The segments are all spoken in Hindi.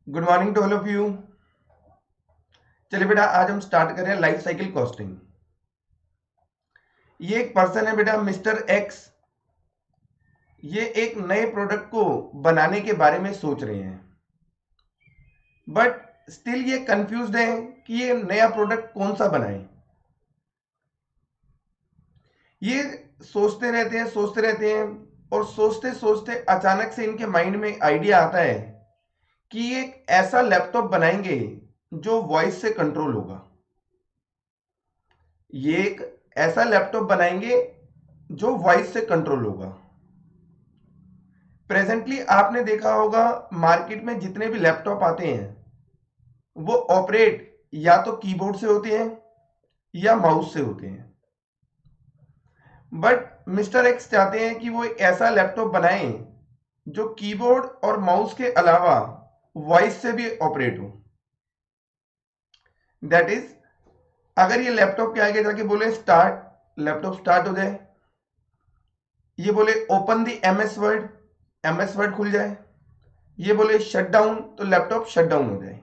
Good morning to all of you. चलिए बेटा, आज हम स्टार्ट कर रहे हैं लाइफ साइकिल कॉस्टिंग। ये एक पर्सन है बेटा, मिस्टर एक्स। ये एक नए प्रोडक्ट को बनाने के बारे में सोच रहे हैं, बट स्टिल ये कंफ्यूज्ड है कि ये नया प्रोडक्ट कौन सा बनाएं। ये सोचते रहते हैं और सोचते सोचते अचानक से इनके माइंड में आइडिया आता है कि ये एक ऐसा लैपटॉप बनाएंगे जो वॉइस से कंट्रोल होगा। ये एक ऐसा लैपटॉप बनाएंगे जो वॉइस से कंट्रोल होगा। प्रेजेंटली आपने देखा होगा मार्केट में जितने भी लैपटॉप आते हैं वो ऑपरेट या तो कीबोर्ड से होते हैं या माउस से होते हैं, बट मिस्टर एक्स चाहते हैं कि वो एक ऐसा लैपटॉप बनाएं जो कीबोर्ड और माउस के अलावा वॉइस से भी ऑपरेट हो। दैट इज, अगर ये लैपटॉप के आगे जाके बोले स्टार्ट, लैपटॉप स्टार्ट हो जाए। ये बोले ओपन द एमएस वर्ड खुल जाए। ये बोले शट डाउन, तो लैपटॉप शट डाउन हो जाए।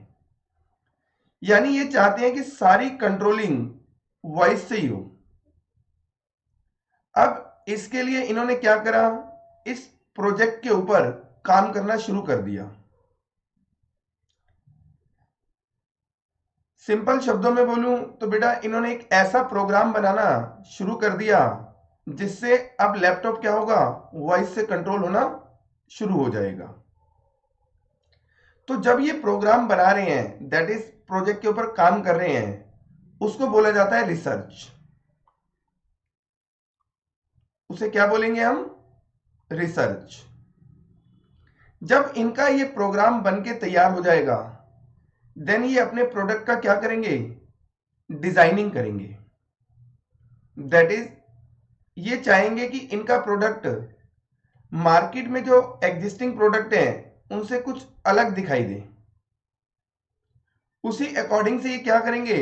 यानी ये चाहते हैं कि सारी कंट्रोलिंग वॉइस से ही हो। अब इसके लिए इन्होंने क्या करा, इस प्रोजेक्ट के ऊपर काम करना शुरू कर दिया। सिंपल शब्दों में बोलूं तो बेटा, इन्होंने एक ऐसा प्रोग्राम बनाना शुरू कर दिया जिससे अब लैपटॉप क्या होगा, वॉइस से कंट्रोल होना शुरू हो जाएगा। तो जब ये प्रोग्राम बना रहे हैं, दैट इज प्रोजेक्ट के ऊपर काम कर रहे हैं, उसको बोला जाता है रिसर्च। उसे क्या बोलेंगे हम, रिसर्च। जब इनका ये प्रोग्राम बन के तैयार हो जाएगा, देन ये अपने प्रोडक्ट का क्या करेंगे, डिजाइनिंग करेंगे। दैट इज, ये चाहेंगे कि इनका प्रोडक्ट मार्केट में जो एग्जिस्टिंग प्रोडक्ट है उनसे कुछ अलग दिखाई दे। उसी अकॉर्डिंग से ये क्या करेंगे,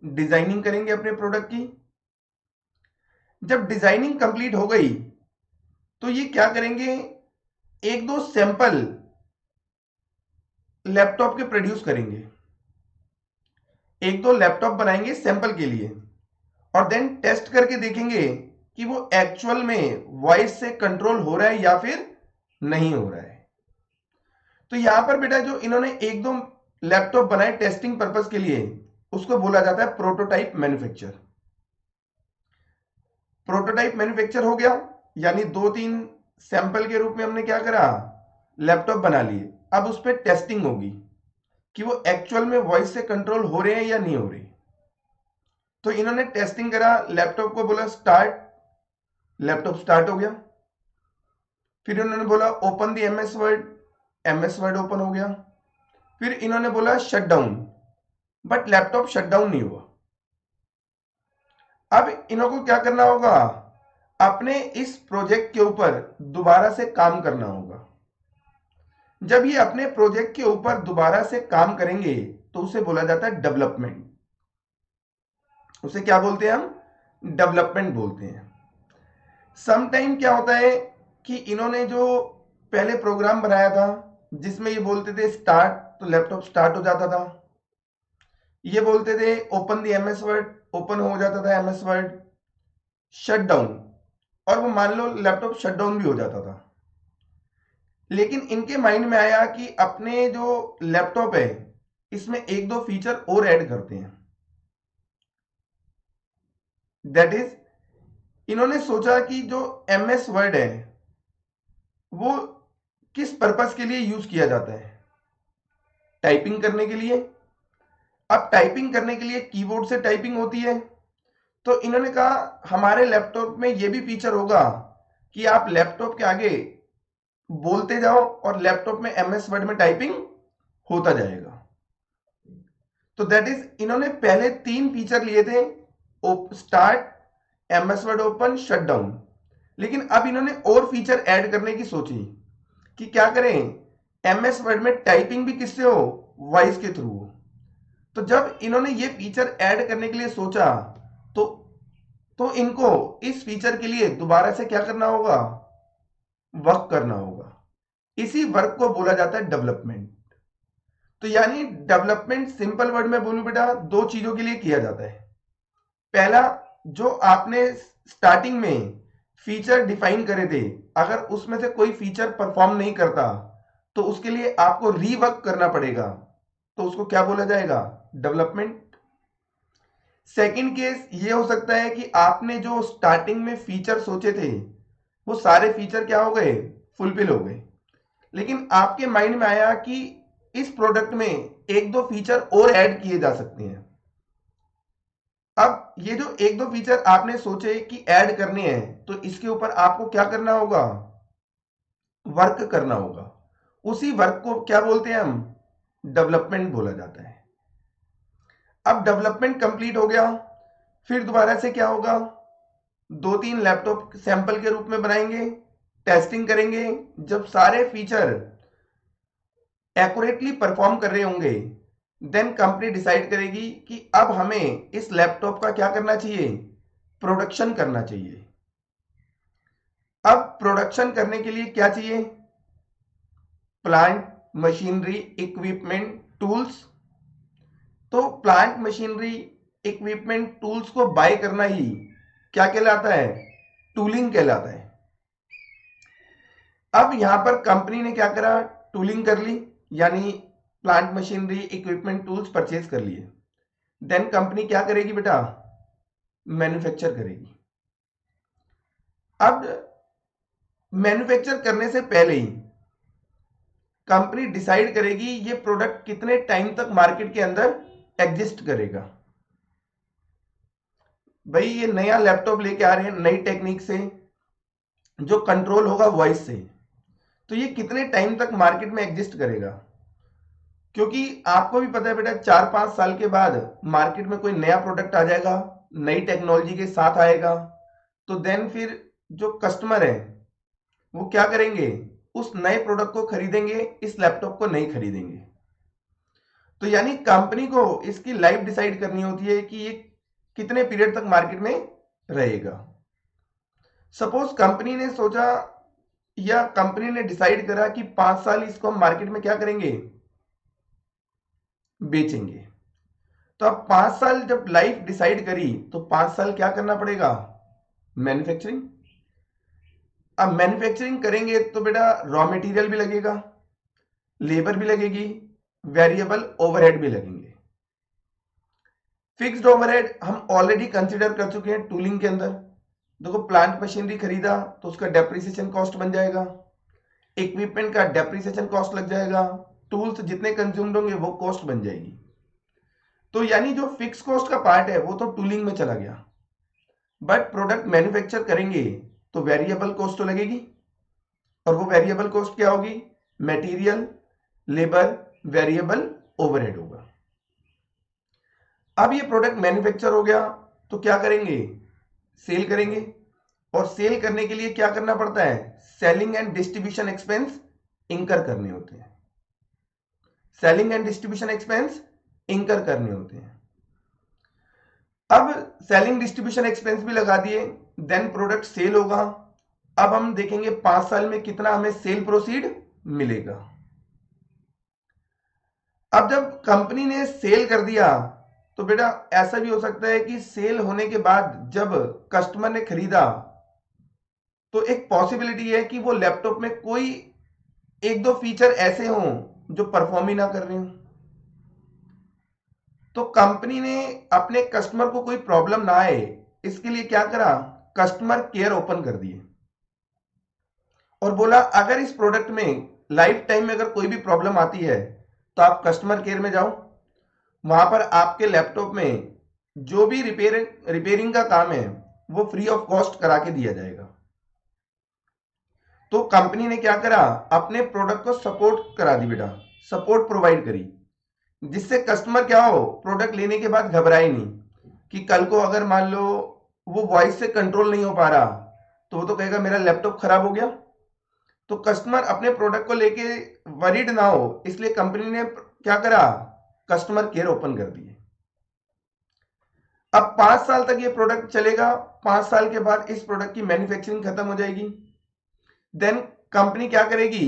डिजाइनिंग करेंगे अपने प्रोडक्ट की। जब डिजाइनिंग कंप्लीट हो गई तो ये क्या करेंगे, एक दो सैंपल लैपटॉप के प्रोड्यूस करेंगे। एक दो लैपटॉप बनाएंगे सैंपल के लिए, और देन टेस्ट करके देखेंगे कि वो एक्चुअल में वॉइस से कंट्रोल हो रहा है या फिर नहीं हो रहा है। तो यहां पर बेटा जो इन्होंने एक दो लैपटॉप बनाए टेस्टिंग पर्पस के लिए, उसको बोला जाता है प्रोटोटाइप मैन्युफैक्चर। प्रोटोटाइप मैन्युफैक्चर हो गया, यानी दो तीन सैंपल के रूप में हमने क्या करा, लैपटॉप बना लिए। अब उस पर टेस्टिंग होगी कि वो एक्चुअल में वॉइस से कंट्रोल हो रहे हैं या नहीं हो रहे। तो इन्होंने टेस्टिंग करा, लैपटॉप को बोला स्टार्ट, लैपटॉप स्टार्ट हो गया। फिर इन्होंने बोला open the MS word open हो गया। फिर इन्होंने बोला shut down, but laptop shut down नहीं हुआ। अब इन्होंने क्या करना होगा, अपने इस प्रोजेक्ट के ऊपर दोबारा से काम करना होगा। जब ये अपने प्रोजेक्ट के ऊपर दोबारा से काम करेंगे तो उसे बोला जाता है डेवलपमेंट। उसे क्या बोलते हैं हम, डेवलपमेंट बोलते हैं। सम टाइम क्या होता है कि इन्होंने जो पहले प्रोग्राम बनाया था जिसमें ये बोलते थे स्टार्ट, तो लैपटॉप स्टार्ट हो जाता था। ये बोलते थे open the MS word, open हो जाता था एमएस वर्ड। शट डाउन, और वो मान लो लैपटॉप शट डाउन भी हो जाता था। लेकिन इनके माइंड में आया कि अपने जो लैपटॉप है इसमें एक दो फीचर और ऐड करते हैं। दैट इज, इन्होंने सोचा कि जो एमएस वर्ड है वो किस पर्पस के लिए यूज किया जाता है, टाइपिंग करने के लिए। अब टाइपिंग करने के लिए कीबोर्ड से टाइपिंग होती है, तो इन्होंने कहा हमारे लैपटॉप में यह भी फीचर होगा कि आप लैपटॉप के आगे बोलते जाओ और लैपटॉप में एमएस वर्ड में टाइपिंग होता जाएगा। तो दैट इज, इन्होंने पहले तीन फीचर लिए थे, start, MS word open, shut down. लेकिन अब इन्होंने और फीचर ऐड करने की सोची कि क्या करें, एमएस वर्ड में टाइपिंग भी किससे हो, वॉइस के थ्रू हो। तो जब इन्होंने ये फीचर ऐड करने के लिए सोचा तो इनको इस फीचर के लिए दोबारा से क्या करना होगा, वर्क करना होगा। इसी वर्क को बोला जाता है डेवलपमेंट। तो यानी डेवलपमेंट सिंपल वर्ड में बोलूं बेटा, दो चीजों के लिए किया जाता है। पहला, जो आपने स्टार्टिंग में फीचर डिफाइन करे थे, अगर उसमें से कोई फीचर परफॉर्म नहीं करता तो उसके लिए आपको रीवर्क करना पड़ेगा, तो उसको क्या बोला जाएगा? डेवलपमेंट। सेकंड केस ये हो सकता है कि आपने जो स्टार्टिंग में फीचर सोचे थे वो सारे फीचर क्या हो गए? फुलफिल हो गए, लेकिन आपके माइंड में आया कि इस प्रोडक्ट में एक दो फीचर और ऐड किए जा सकते हैं। अब ये जो एक दो फीचर आपने सोचे कि ऐड करने हैं, तो इसके ऊपर आपको क्या करना होगा? वर्क करना होगा। उसी वर्क को क्या बोलते हैं हम? डेवलपमेंट बोला जाता है। अब डेवलपमेंट कंप्लीट हो गया, फिर दोबारा से क्या होगा? दो तीन लैपटॉप सैंपल के रूप में बनाएंगे, टेस्टिंग करेंगे। जब सारे फीचर एक्यूरेटली परफॉर्म कर रहे होंगे, देन कंपनी डिसाइड करेगी कि अब हमें इस लैपटॉप का क्या करना चाहिए? प्रोडक्शन करना चाहिए। अब प्रोडक्शन करने के लिए क्या चाहिए? Plant, machinery, equipment, tools. तो प्लांट, मशीनरी, इक्विपमेंट, टूल्स को बाय करना ही क्या कहलाता है? टूलिंग कहलाता है। अब यहां पर कंपनी ने क्या करा? टूलिंग कर ली, यानी plant, machinery, equipment, tools purchase कर लिए। देन कंपनी क्या करेगी बेटा? मैन्युफैक्चर करेगी। अब मैन्युफैक्चर करने से पहले ही कंपनी डिसाइड करेगी ये प्रोडक्ट कितने टाइम तक मार्केट के अंदर एग्जिस्ट करेगा। भाई ये नया लैपटॉप लेके आ रहे हैं नई टेक्निक से, जो कंट्रोल होगा वॉइस से, तो ये कितने टाइम तक मार्केट में एग्जिस्ट करेगा? क्योंकि आपको भी पता है बेटा, 4-5 साल के बाद मार्केट में कोई नया प्रोडक्ट आ जाएगा, नई टेक्नोलॉजी के साथ आएगा, तो देन फिर जो कस्टमर है वो क्या करेंगे? उस नए प्रोडक्ट को खरीदेंगे, इस लैपटॉप को नहीं खरीदेंगे। तो यानी कंपनी को इसकी लाइफ डिसाइड करनी होती है कि ये कितने पीरियड तक मार्केट में रहेगा। सपोज कंपनी ने सोचा या कंपनी ने डिसाइड करा कि 5 साल इसको हम मार्केट में क्या करेंगे? बेचेंगे। तो अब 5 साल जब लाइफ डिसाइड करी, तो 5 साल क्या करना पड़ेगा? मैन्युफैक्चरिंग। अब मैन्युफैक्चरिंग करेंगे तो बेटा रॉ मटेरियल भी लगेगा, लेबर भी लगेगी, वेरिएबल ओवरहेड भी लगेंगे। फिक्स्ड ओवरहेड हम ऑलरेडी कंसीडर कर चुके हैं टूलिंग के अंदर। देखो, प्लांट मशीनरी खरीदा तो उसका डेप्रिसिएशन कॉस्ट बन जाएगा, इक्विपमेंट का डेप्रिसिएशन कॉस्ट लग जाएगा, टूल्स जितने कंज्यूम्ड होंगे वो कॉस्ट बन जाएगी। तो यानी जो फिक्स कॉस्ट का पार्ट है वो तो टूलिंग में चला गया, बट प्रोडक्ट मैन्युफैक्चर करेंगे तो वेरिएबल कॉस्ट तो लगेगी, और वो वेरिएबल कॉस्ट क्या होगी? मटेरियल, लेबर, वेरिएबल ओवरहेड होगा। अब ये प्रोडक्ट मैन्युफैक्चर हो गया तो क्या करेंगे? सेल करेंगे, और सेल करने के लिए क्या करना पड़ता है? सेलिंग एंड डिस्ट्रीब्यूशन एक्सपेंस इंकर करने होते हैं। सेलिंग एंड डिस्ट्रीब्यूशन एक्सपेंस इंकर करने होते हैं। अब सेलिंग डिस्ट्रीब्यूशन एक्सपेंस भी लगा दिए, देन प्रोडक्ट सेल होगा। अब हम देखेंगे 5 साल में कितना हमें सेल प्रोसीड मिलेगा। अब जब कंपनी ने सेल कर दिया, तो बेटा ऐसा भी हो सकता है कि सेल होने के बाद जब कस्टमर ने खरीदा, तो एक पॉसिबिलिटी है कि वो लैपटॉप में कोई एक दो फीचर ऐसे हों जो परफॉर्म ही ना कर रहे हो। तो कंपनी ने अपने कस्टमर को कोई प्रॉब्लम ना आए, इसके लिए क्या करा? कस्टमर केयर ओपन कर दिए और बोला अगर इस प्रोडक्ट में लाइफ टाइम में अगर कोई भी प्रॉब्लम आती है तो आप कस्टमर केयर में जाओ, वहां पर आपके लैपटॉप में जो भी रिपेयरिंग का काम है वो फ्री ऑफ कॉस्ट करा के दिया जाएगा। तो कंपनी ने क्या करा? अपने प्रोडक्ट को सपोर्ट करा दी बेटा, सपोर्ट प्रोवाइड करी, जिससे कस्टमर क्या हो? प्रोडक्ट लेने के बाद घबराए नहीं कि कल को अगर मान लो वो वॉइस से कंट्रोल नहीं हो पा रहा तो वो तो कहेगा मेरा लैपटॉप खराब हो गया। तो कस्टमर अपने प्रोडक्ट को लेके वरीड ना हो, इसलिए कंपनी ने क्या करा? कस्टमर केयर ओपन कर दिए। अब 5 साल तक ये प्रोडक्ट चलेगा, 5 साल के बाद इस प्रोडक्ट की मैन्युफैक्चरिंग खत्म हो जाएगी। देन कंपनी क्या करेगी?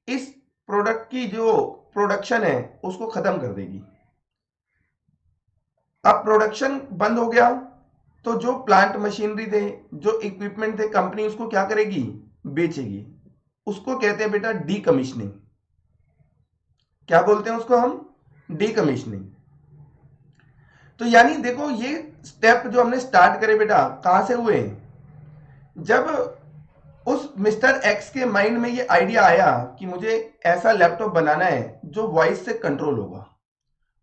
इस प्रोडक्ट की जो प्रोडक्शन है उसको खत्म कर देगी। अब प्रोडक्शन बंद हो गया तो जो प्लांट मशीनरी थे, जो इक्विपमेंट थे, कंपनी उसको क्या करेगी? बेचेगी। उसको कहते हैं बेटा डीकमीशनिंग। क्या बोलते हैं उसको हम? डीकमीशनिंग। तो यानी देखो ये स्टेप जो हमने स्टार्ट करे बेटा कहां से हुए? जब उस मिस्टर एक्स के माइंड में ये आइडिया आया कि मुझे ऐसा लैपटॉप बनाना है जो वॉइस से कंट्रोल होगा।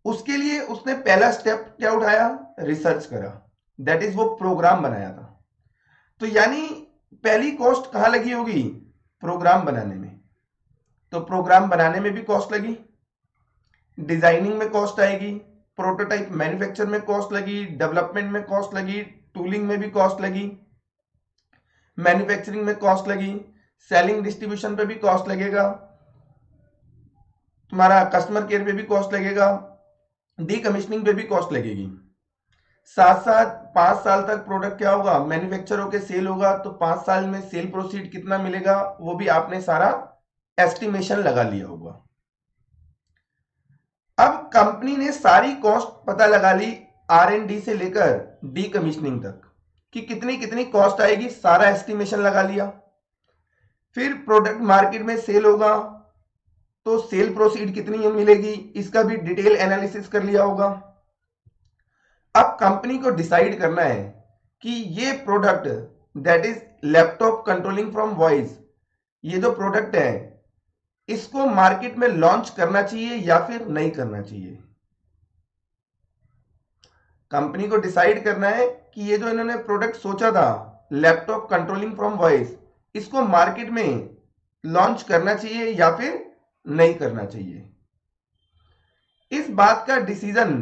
उसके लिए उसने पहला स्टेप क्या उठाया? रिसर्च करा, दैट इज वो प्रोग्राम बनाया था। तो यानी पहली कॉस्ट कहां लगी होगी? प्रोग्राम बनाने में। तो प्रोग्राम बनाने में भी कॉस्ट लगी, डिजाइनिंग में कॉस्ट आएगी, प्रोटोटाइप मैन्युफैक्चर में कॉस्ट लगी, डेवलपमेंट में कॉस्ट लगी, टूलिंग में भी कॉस्ट लगी, मैन्युफैक्चरिंग में कॉस्ट लगी, सेलिंग डिस्ट्रीब्यूशन पे भी कॉस्ट लगेगा, तुम्हारा कस्टमर केयर पे भी कॉस्ट लगेगा, डीकमीशनिंग पे भी कॉस्ट लगेगी। साथ साथ 5 साल तक प्रोडक्ट क्या होगा? मैन्युफैक्चर होकर सेल होगा। तो 5 साल में सेल प्रोसीड कितना मिलेगा वो भी आपने सारा एस्टिमेशन लगा लिया होगा। अब कंपनी ने सारी कॉस्ट पता लगा ली, R&D से लेकर डीकमीशनिंग तक कि कितनी कितनी कॉस्ट आएगी, सारा एस्टिमेशन लगा लिया। फिर प्रोडक्ट मार्केट में सेल होगा तो सेल प्रोसीड कितनी मिलेगी इसका भी डिटेल एनालिसिस कर लिया होगा। अब कंपनी को डिसाइड करना है कि ये product that is laptop controlling from voice, ये जो प्रोडक्ट है इसको मार्केट में लॉन्च करना चाहिए या फिर नहीं करना चाहिए। कंपनी को डिसाइड करना है कि ये जो इन्होंने प्रोडक्ट सोचा था लैपटॉप कंट्रोलिंग फ्रॉम वॉइस, इसको मार्केट में लॉन्च करना चाहिए या फिर नहीं करना चाहिए। इस बात का डिसीजन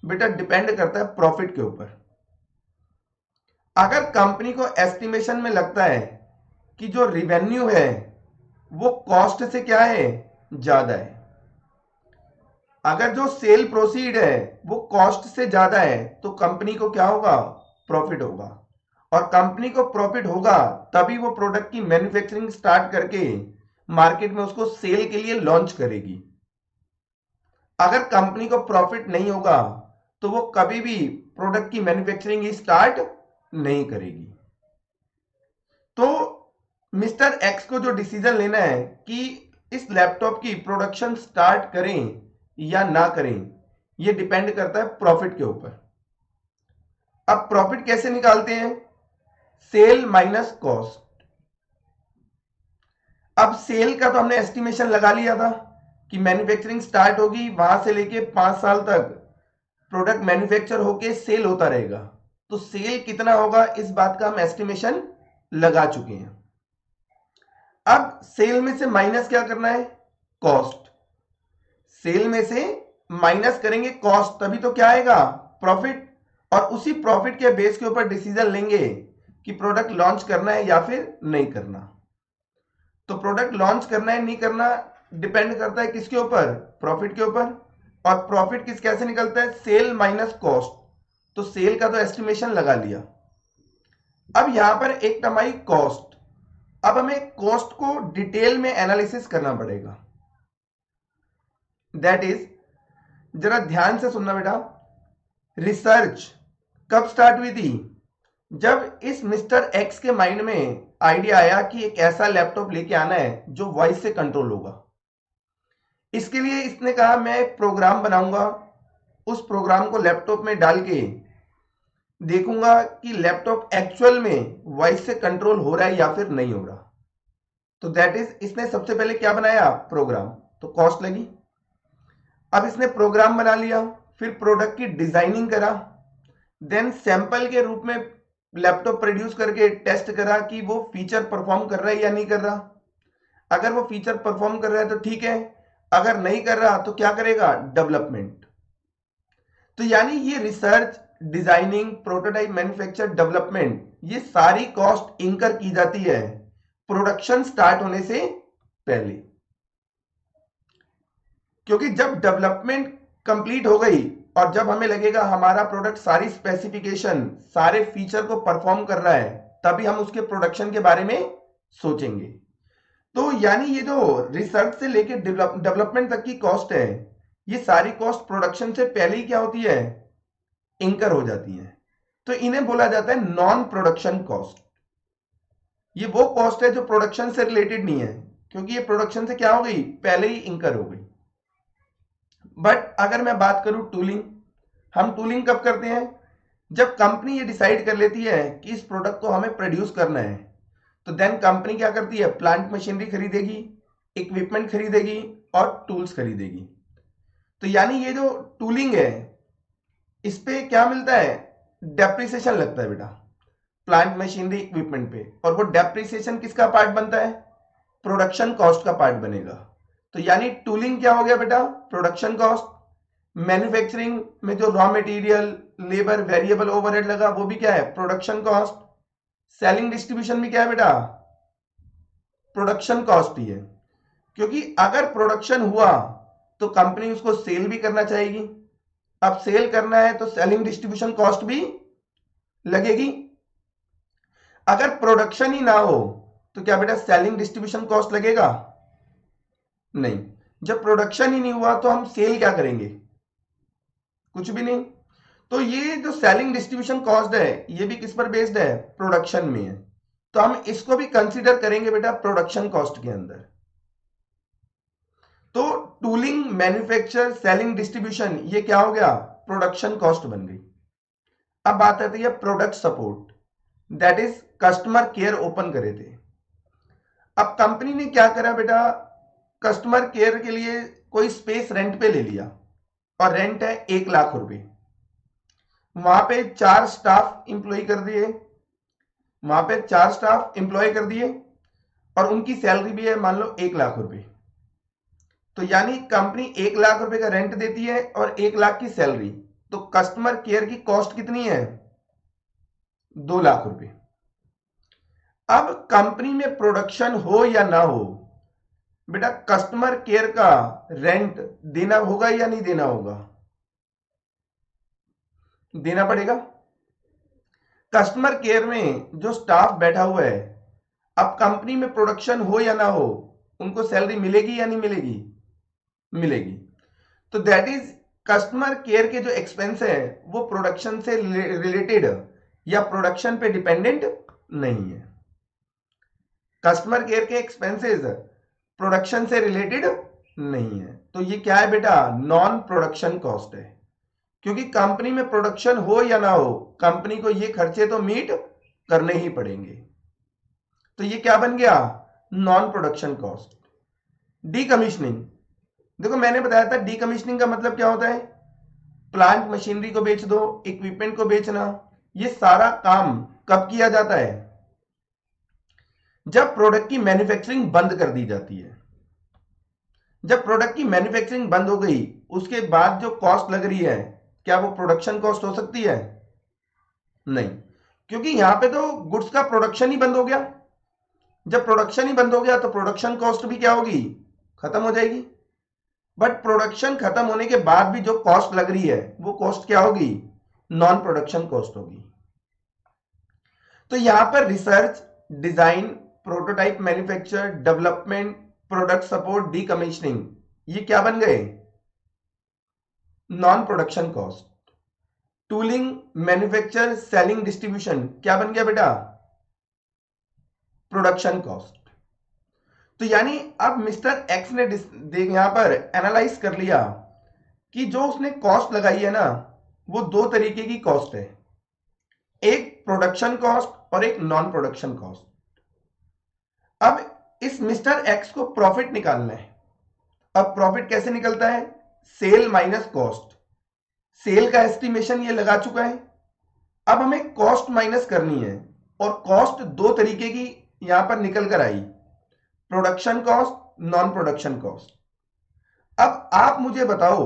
बेटा डिपेंड करता है प्रॉफिट के ऊपर। अगर कंपनी को एस्टिमेशन में लगता है कि जो रिवेन्यू है वो कॉस्ट से क्या है? ज्यादा है। अगर जो सेल प्रोसीड है वो कॉस्ट से ज्यादा है तो कंपनी को क्या होगा? प्रॉफिट होगा। और कंपनी को प्रॉफिट होगा तभी वो प्रोडक्ट की मैन्युफैक्चरिंग स्टार्ट करके मार्केट में उसको सेल के लिए लॉन्च करेगी। अगर कंपनी को प्रॉफिट नहीं होगा तो वो कभी भी प्रोडक्ट की मैन्युफैक्चरिंग स्टार्ट नहीं करेगी। तो मिस्टर एक्स को जो डिसीजन लेना है कि इस लैपटॉप की प्रोडक्शन स्टार्ट करें या ना करें, यह डिपेंड करता है प्रॉफिट के ऊपर। अब प्रॉफिट कैसे निकालते हैं? Sale minus cost. अब सेल का तो हमने एस्टिमेशन लगा लिया था कि मैन्युफैक्चरिंग स्टार्ट होगी, वहां से लेके 5 साल तक प्रोडक्ट मैन्युफैक्चर होके सेल होता रहेगा। तो सेल कितना होगा इस बात का हम एस्टिमेशन लगा चुके हैं। अब सेल में से माइनस क्या करना है? कॉस्ट। सेल में से माइनस करेंगे कॉस्ट, तभी तो क्या आएगा? प्रॉफिट। और उसी प्रॉफिट के बेस के ऊपर डिसीजन लेंगे कि प्रोडक्ट लॉन्च करना है या फिर नहीं करना। तो प्रोडक्ट लॉन्च करना है नहीं करना डिपेंड करता है किसके ऊपर? प्रॉफिट के ऊपर। और प्रॉफिट कैसे निकलता है? Sale minus cost. तो सेल का तो एस्टिमेशन लगा लिया। अब यहां पर एक टर्म आई कॉस्ट। अब हमें कॉस्ट को डिटेल में एनालिसिस करना पड़ेगा। दैट इज, जरा ध्यान से सुनना बेटा, रिसर्च कब स्टार्ट हुई थी? जब इस मिस्टर एक्स के माइंड में आइडिया आया कि एक ऐसा लैपटॉप लेके आना है जो वॉइस से कंट्रोल होगा। इसके लिए इसने कहा मैं एक प्रोग्राम बनाऊंगा, उस प्रोग्राम को लैपटॉप में डाल के देखूंगा कि लैपटॉप एक्चुअल में वॉइस से कंट्रोल हो रहा है या फिर नहीं हो रहा। तो दैट इज, इसने सबसे पहले क्या बनाया? प्रोग्राम। तो कॉस्ट लगी। अब इसने प्रोग्राम बना लिया, फिर प्रोडक्ट की डिजाइनिंग करा, देन सैंपल के रूप में लैपटॉप प्रोड्यूस करके टेस्ट करा कि वो फीचर परफॉर्म कर रहा है या नहीं कर रहा। अगर वो फीचर परफॉर्म कर रहा है तो ठीक है, अगर नहीं कर रहा तो क्या करेगा? डेवलपमेंट। तो यानी ये research, designing, prototype manufacture, development, ये सारी कॉस्ट इंकर की जाती है प्रोडक्शन स्टार्ट होने से पहले। क्योंकि जब डेवलपमेंट कंप्लीट हो गई और जब हमें लगेगा हमारा प्रोडक्ट सारी स्पेसिफिकेशन, सारे फीचर को परफॉर्म कर रहा है, तभी हम उसके प्रोडक्शन के बारे में सोचेंगे। तो यानी ये जो रिसर्च से लेके डेवलपमेंट तक की कॉस्ट है, ये सारी कॉस्ट प्रोडक्शन से पहले ही क्या होती है, इंकर हो जाती है। तो इन्हें बोला जाता है नॉन प्रोडक्शन कॉस्ट। ये वो कॉस्ट है जो प्रोडक्शन से रिलेटेड नहीं है, क्योंकि ये प्रोडक्शन से क्या हो गई, पहले ही इंकर हो गई। बट अगर मैं बात करूं टूलिंग, हम टूलिंग कब करते हैं, जब कंपनी ये डिसाइड कर लेती है कि इस प्रोडक्ट को हमें प्रोड्यूस करना है, तो देन कंपनी क्या करती है, प्लांट मशीनरी खरीदेगी, इक्विपमेंट खरीदेगी और टूल्स खरीदेगी। तो यानी ये जो टूलिंग है, इस पे क्या मिलता है, डेप्रिसिएशन लगता है बेटा, प्लांट मशीनरी इक्विपमेंट पे। और वो डेप्रिसिएशन किसका पार्ट बनता है, प्रोडक्शन कॉस्ट का पार्ट बनेगा। तो यानी टूलिंग क्या हो गया बेटा, प्रोडक्शन कॉस्ट। मैन्युफैक्चरिंग में जो raw material, labour, variable overhead लगा, वो भी क्या है, प्रोडक्शन कॉस्ट। सेलिंग डिस्ट्रीब्यूशन भी क्या है बेटा, प्रोडक्शन कॉस्ट ही है, क्योंकि अगर प्रोडक्शन हुआ तो कंपनी उसको सेल भी करना चाहेगी। अब सेल करना है तो सेलिंग डिस्ट्रीब्यूशन कॉस्ट भी लगेगी। अगर प्रोडक्शन ही ना हो तो क्या बेटा सेलिंग डिस्ट्रीब्यूशन कॉस्ट लगेगा, नहीं। जब प्रोडक्शन ही नहीं हुआ तो हम सेल क्या करेंगे, कुछ भी नहीं। तो ये जो सेलिंग डिस्ट्रीब्यूशन कॉस्ट है, ये भी किस पर बेस्ड है, प्रोडक्शन में है। तो हम इसको भी कंसीडर करेंगे बेटा प्रोडक्शन कॉस्ट के अंदर। तो टूलिंग, मैन्युफैक्चर, सेलिंग, डिस्ट्रीब्यूशन, ये क्या हो गया, प्रोडक्शन कॉस्ट बन गई। अब बात आती है product support, that is customer care open करे थे। अब कंपनी ने क्या करा बेटा, कस्टमर केयर के लिए कोई स्पेस रेंट पे ले लिया, और रेंट है 1 लाख रुपए। वहां पे 4 स्टाफ इंप्लॉय कर दिए, वहां पे 4 स्टाफ इंप्लॉय कर दिए, और उनकी सैलरी भी है मान लो 1 लाख रुपए। तो यानी कंपनी 1 लाख रुपए का रेंट देती है और 1 लाख की सैलरी, तो कस्टमर केयर की कॉस्ट कितनी है, 2 लाख रुपए। अब कंपनी में प्रोडक्शन हो या ना हो, बेटा कस्टमर केयर का रेंट देना होगा या नहीं देना होगा, देना पड़ेगा। कस्टमर केयर में जो स्टाफ बैठा हुआ है, अब कंपनी में प्रोडक्शन हो या ना हो, उनको सैलरी मिलेगी या नहीं मिलेगी, मिलेगी। तो दैट इज कस्टमर केयर के जो एक्सपेंस है वो प्रोडक्शन से रिलेटेड या प्रोडक्शन पे डिपेंडेंट नहीं है। कस्टमर केयर के एक्सपेंसेस प्रोडक्शन से रिलेटेड नहीं है। तो ये क्या है बेटा, नॉन प्रोडक्शन कॉस्ट है, क्योंकि कंपनी में प्रोडक्शन हो या ना हो, कंपनी को ये खर्चे तो मीट करने ही पड़ेंगे। तो ये क्या बन गया, नॉन प्रोडक्शन कॉस्ट। डीकमीशनिंग, देखो मैंने बताया था डीकमीशनिंग का मतलब क्या होता है, प्लांट मशीनरी को बेच दो, इक्विपमेंट को बेचना। ये सारा काम कब किया जाता है, जब प्रोडक्ट की मैन्युफैक्चरिंग बंद कर दी जाती है। जब प्रोडक्ट की मैन्युफैक्चरिंग बंद हो गई, उसके बाद जो कॉस्ट लग रही है, क्या वो प्रोडक्शन कॉस्ट हो सकती है, नहीं, क्योंकि यहां पे तो गुड्स का प्रोडक्शन ही बंद हो गया। जब प्रोडक्शन ही बंद हो गया तो प्रोडक्शन कॉस्ट भी क्या होगी, खत्म हो जाएगी। बट प्रोडक्शन खत्म होने के बाद भी जो कॉस्ट लग रही है, वो कॉस्ट क्या होगी, नॉन प्रोडक्शन कॉस्ट होगी। तो यहां पर research, design, prototype manufacture, development, product support, decommissioning, ये क्या बन गए, non production cost. Tooling, manufacture, selling, distribution क्या बन गया बेटा, प्रोडक्शन कॉस्ट। तो यानी अब मिस्टर एक्स ने यहां पर एनालाइज कर लिया कि जो उसने कॉस्ट लगाई है ना, वो 2 तरीके की कॉस्ट है, एक प्रोडक्शन कॉस्ट और एक नॉन प्रोडक्शन कॉस्ट। अब इस मिस्टर एक्स को प्रॉफिट निकालना है। अब प्रॉफिट कैसे निकलता है, सेल माइनस कॉस्ट। सेल का एस्टिमेशन ये लगा चुका है, अब हमें कॉस्ट माइनस करनी है, और कॉस्ट 2 तरीके की यहां पर निकल कर आई, production cost, non production cost. अब आप मुझे बताओ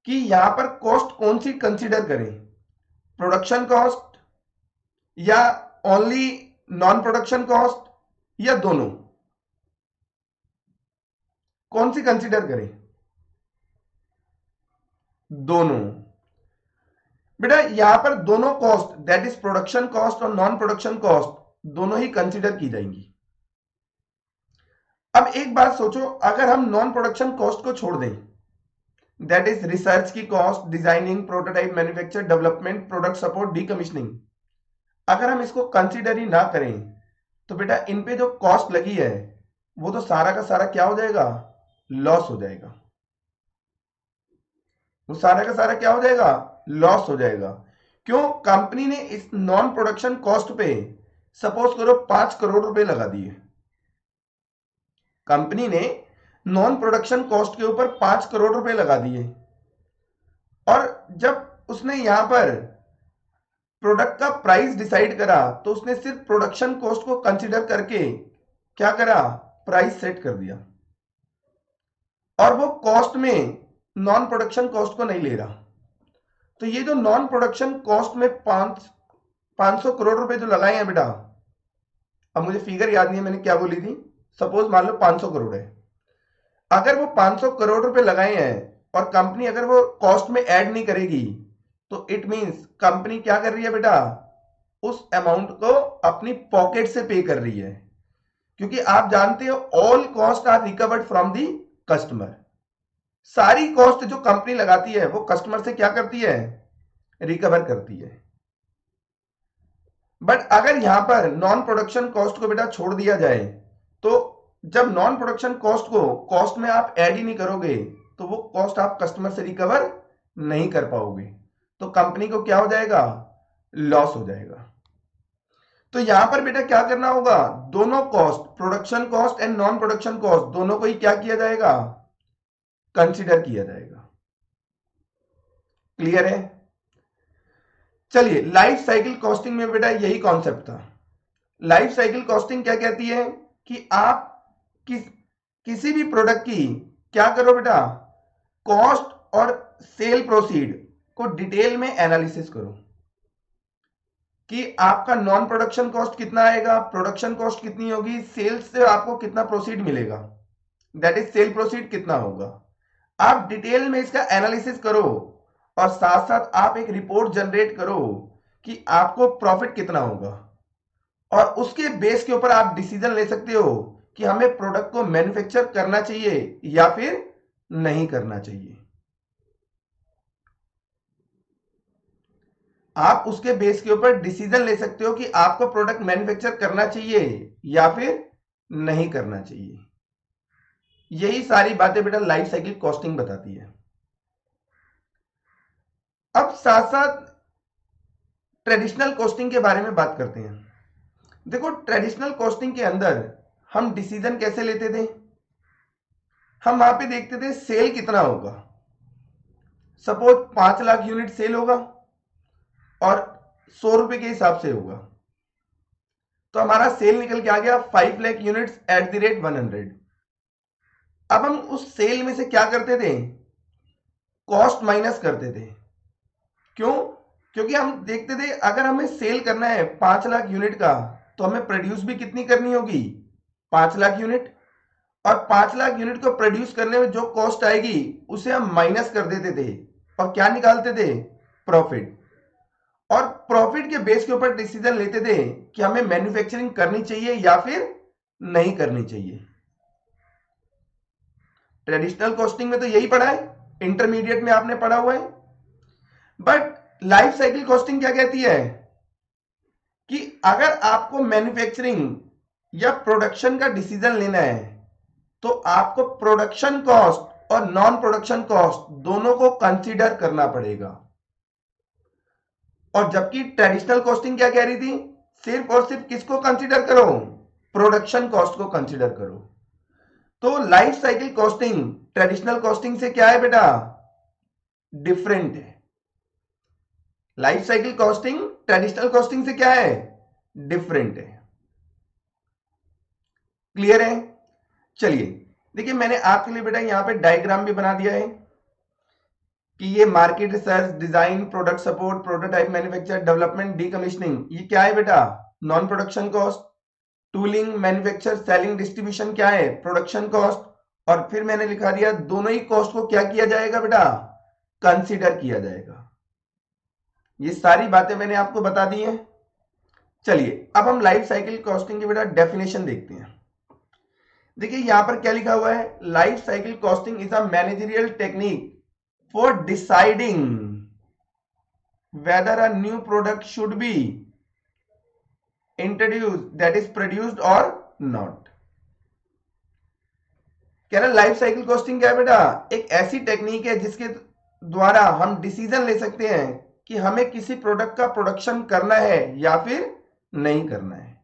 कि यहां पर कॉस्ट कौन सी कंसीडर करें, प्रोडक्शन कॉस्ट या ओनली नॉन प्रोडक्शन कॉस्ट, या दोनों, कौन सी कंसीडर करें, दोनों। बेटा यहां पर दोनों cost, that is production cost और नॉन प्रोडक्शन कॉस्ट, दोनों ही कंसीडर की जाएंगी। अब एक बात सोचो, अगर हम नॉन प्रोडक्शन कॉस्ट को छोड़ दें, दैट इज रिसर्च की cost, designing, prototype, manufacture, development, product support, decommissioning, अगर हम इसको कंसीडर ही ना करें तो बेटा इन पे जो कॉस्ट लगी है वो तो सारा का सारा क्या हो जाएगा, लॉस हो जाएगा। वो सारा का सारा क्या हो जाएगा, लॉस हो जाएगा। क्यों? कंपनी ने इस नॉन प्रोडक्शन कॉस्ट पे सपोज करो 5 करोड़ रुपए लगा दिए। कंपनी ने नॉन प्रोडक्शन कॉस्ट के ऊपर 5 करोड़ रुपए लगा दिए, और जब उसने यहां पर प्रोडक्ट का प्राइस डिसाइड करा तो उसने सिर्फ प्रोडक्शन कॉस्ट को कंसीडर करके क्या करा, प्राइस सेट कर दिया, और वो कॉस्ट में नॉन प्रोडक्शन कॉस्ट को नहीं ले रहा। तो ये जो नॉन प्रोडक्शन कॉस्ट में 500 करोड़ रुपए जो लगाए हैं बेटा, अब मुझे फिगर याद नहीं है मैंने क्या बोली थी, सपोज मान लो 500 करोड़ है। अगर वो 500 करोड़ रुपए लगाए हैं और कंपनी अगर वो कॉस्ट में ऐड नहीं करेगी तो इट मींस कंपनी क्या कर रही है बेटा, उस अमाउंट को अपनी पॉकेट से पे कर रही है। क्योंकि आप जानते हो all cost are recovered from the customer. सारी कॉस्ट जो कंपनी लगाती है वो कस्टमर से क्या करती है, रिकवर करती है। बट अगर यहां पर नॉन प्रोडक्शन कॉस्ट को बेटा छोड़ दिया जाए तो जब नॉन प्रोडक्शन कॉस्ट को कॉस्ट में आप ऐड ही नहीं करोगे तो वो कॉस्ट आप कस्टमर से रिकवर नहीं कर पाओगे, तो कंपनी को क्या हो जाएगा, लॉस हो जाएगा। तो यहां पर बेटा क्या करना होगा, दोनों cost, production cost and non production cost, दोनों को ही क्या किया जाएगा, कंसीडर किया जाएगा। क्लियर है? चलिए, लाइफ साइकिल कॉस्टिंग में बेटा यही कॉन्सेप्ट था। लाइफ साइकिल कॉस्टिंग क्या कहती है कि आप किसी भी प्रोडक्ट की क्या करो बेटा, कॉस्ट और सेल प्रोसीड को डिटेल में एनालिसिस करो कि आपका नॉन प्रोडक्शन कॉस्ट कितना आएगा, प्रोडक्शन कॉस्ट कितनी होगी, सेल्स से आपको कितना प्रोसीड मिलेगा, दैट इज सेल प्रोसीड कितना होगा। आप डिटेल में इसका एनालिसिस करो और साथ साथ आप एक रिपोर्ट जनरेट करो कि आपको प्रॉफिट कितना होगा, और उसके बेस के ऊपर आप डिसीजन ले सकते हो कि हमें प्रोडक्ट को मैन्युफैक्चर करना चाहिए या फिर नहीं करना चाहिए। आप उसके बेस के ऊपर डिसीजन ले सकते हो कि आपको प्रोडक्ट मैन्युफैक्चर करना चाहिए या फिर नहीं करना चाहिए। यही सारी बातें बेटा लाइफ साइकिल कॉस्टिंग बताती है। अब साथ साथ ट्रेडिशनल कॉस्टिंग के बारे में बात करते हैं। देखो, ट्रेडिशनल कॉस्टिंग के अंदर हम डिसीजन कैसे लेते थे, हम वहां पे देखते थे सेल कितना होगा। सपोज 5 लाख यूनिट सेल होगा और 100 रुपए के हिसाब से होगा, तो हमारा सेल निकल के आ गया 5 lakh units at the rate 100। अब हम उस सेल में से क्या करते थे, कॉस्ट माइनस करते थे। क्यों? क्योंकि हम देखते थे अगर हमें सेल करना है 5 लाख यूनिट का तो हमें प्रोड्यूस भी कितनी करनी होगी, 5 लाख यूनिट, और 5 लाख यूनिट को प्रोड्यूस करने में जो कॉस्ट आएगी उसे हम माइनस कर देते थे और क्या निकालते थे, प्रॉफिट। और प्रॉफिट के बेस के ऊपर डिसीजन लेते थे कि हमें मैन्युफैक्चरिंग करनी चाहिए या फिर नहीं करनी चाहिए। ट्रेडिशनल कॉस्टिंग में तो यही पढ़ा है, इंटरमीडिएट में आपने पढ़ा हुआ है। बट लाइफ साइकिल कॉस्टिंग क्या कहती है कि अगर आपको मैन्युफैक्चरिंग या प्रोडक्शन का डिसीजन लेना है तो आपको प्रोडक्शन कॉस्ट और नॉन प्रोडक्शन कॉस्ट दोनों को कंसीडर करना पड़ेगा। और जबकि ट्रेडिशनल कॉस्टिंग क्या कह रही थी, सिर्फ और सिर्फ किसको कंसीडर करो, प्रोडक्शन कॉस्ट को कंसीडर करो। तो life cycle costing traditional costing से क्या है बेटा, डिफरेंट है। Life cycle costing traditional costing से क्या है, डिफरेंट है। क्लियर है? चलिए देखिए, मैंने आपके लिए बेटा यहां पे डायग्राम भी बना दिया है कि ये market research, design, product support, prototype, manufacture, development, decommissioning, ये क्या है बेटा, non production cost. Tooling, manufacture, selling, distribution क्या है, प्रोडक्शन कॉस्ट। और फिर मैंने लिखा दिया दोनों ही कॉस्ट को क्या किया जाएगा बेटा, कंसीडर किया जाएगा। ये सारी बातें मैंने आपको बता दी हैं। चलिए अब हम लाइफ साइकिल कॉस्टिंग की बेटा डेफिनेशन देखते हैं। देखिए यहां पर क्या लिखा हुआ है, life cycle costing is a managerial technique for deciding weather a new product should be introduced, that is produced और नॉट। कह रहा लाइफ साइकिल कॉस्टिंग क्या है बेटा, एक ऐसी टेक्निक है जिसके द्वारा हम डिसीजन ले सकते हैं कि हमें किसी प्रोडक्ट का प्रोडक्शन करना है या फिर नहीं करना है।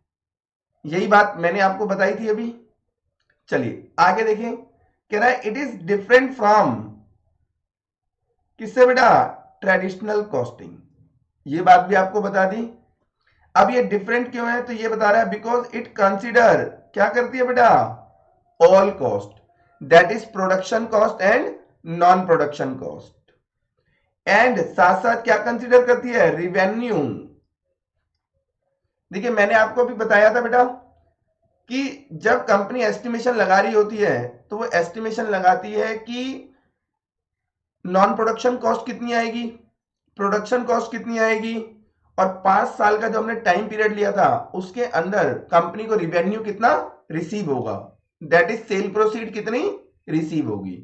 यही बात मैंने आपको बताई थी अभी। चलिए आगे देखें, कह रहा है इट इज डिफरेंट फ्रॉम, किससे बेटा, ट्रेडिशनल कॉस्टिंग। ये बात भी आपको बता दी। अब ये डिफरेंट क्यों है, तो ये बता रहा है बिकॉज इट कंसिडर, क्या करती है बेटा, all cost, that is production cost and non production cost, and साथ साथ क्या कंसिडर करती है, रिवेन्यू। देखिए मैंने आपको अभी बताया था बेटा कि जब कंपनी एस्टिमेशन लगा रही होती है तो वो एस्टिमेशन लगाती है कि नॉन प्रोडक्शन कॉस्ट कितनी आएगी, प्रोडक्शन कॉस्ट कितनी आएगी, और 5 साल का जो हमने टाइम पीरियड लिया था उसके अंदर कंपनी को रिवेन्यू कितना रिसीव होगा, दैट इज सेल प्रोसीड कितनी रिसीव होगी।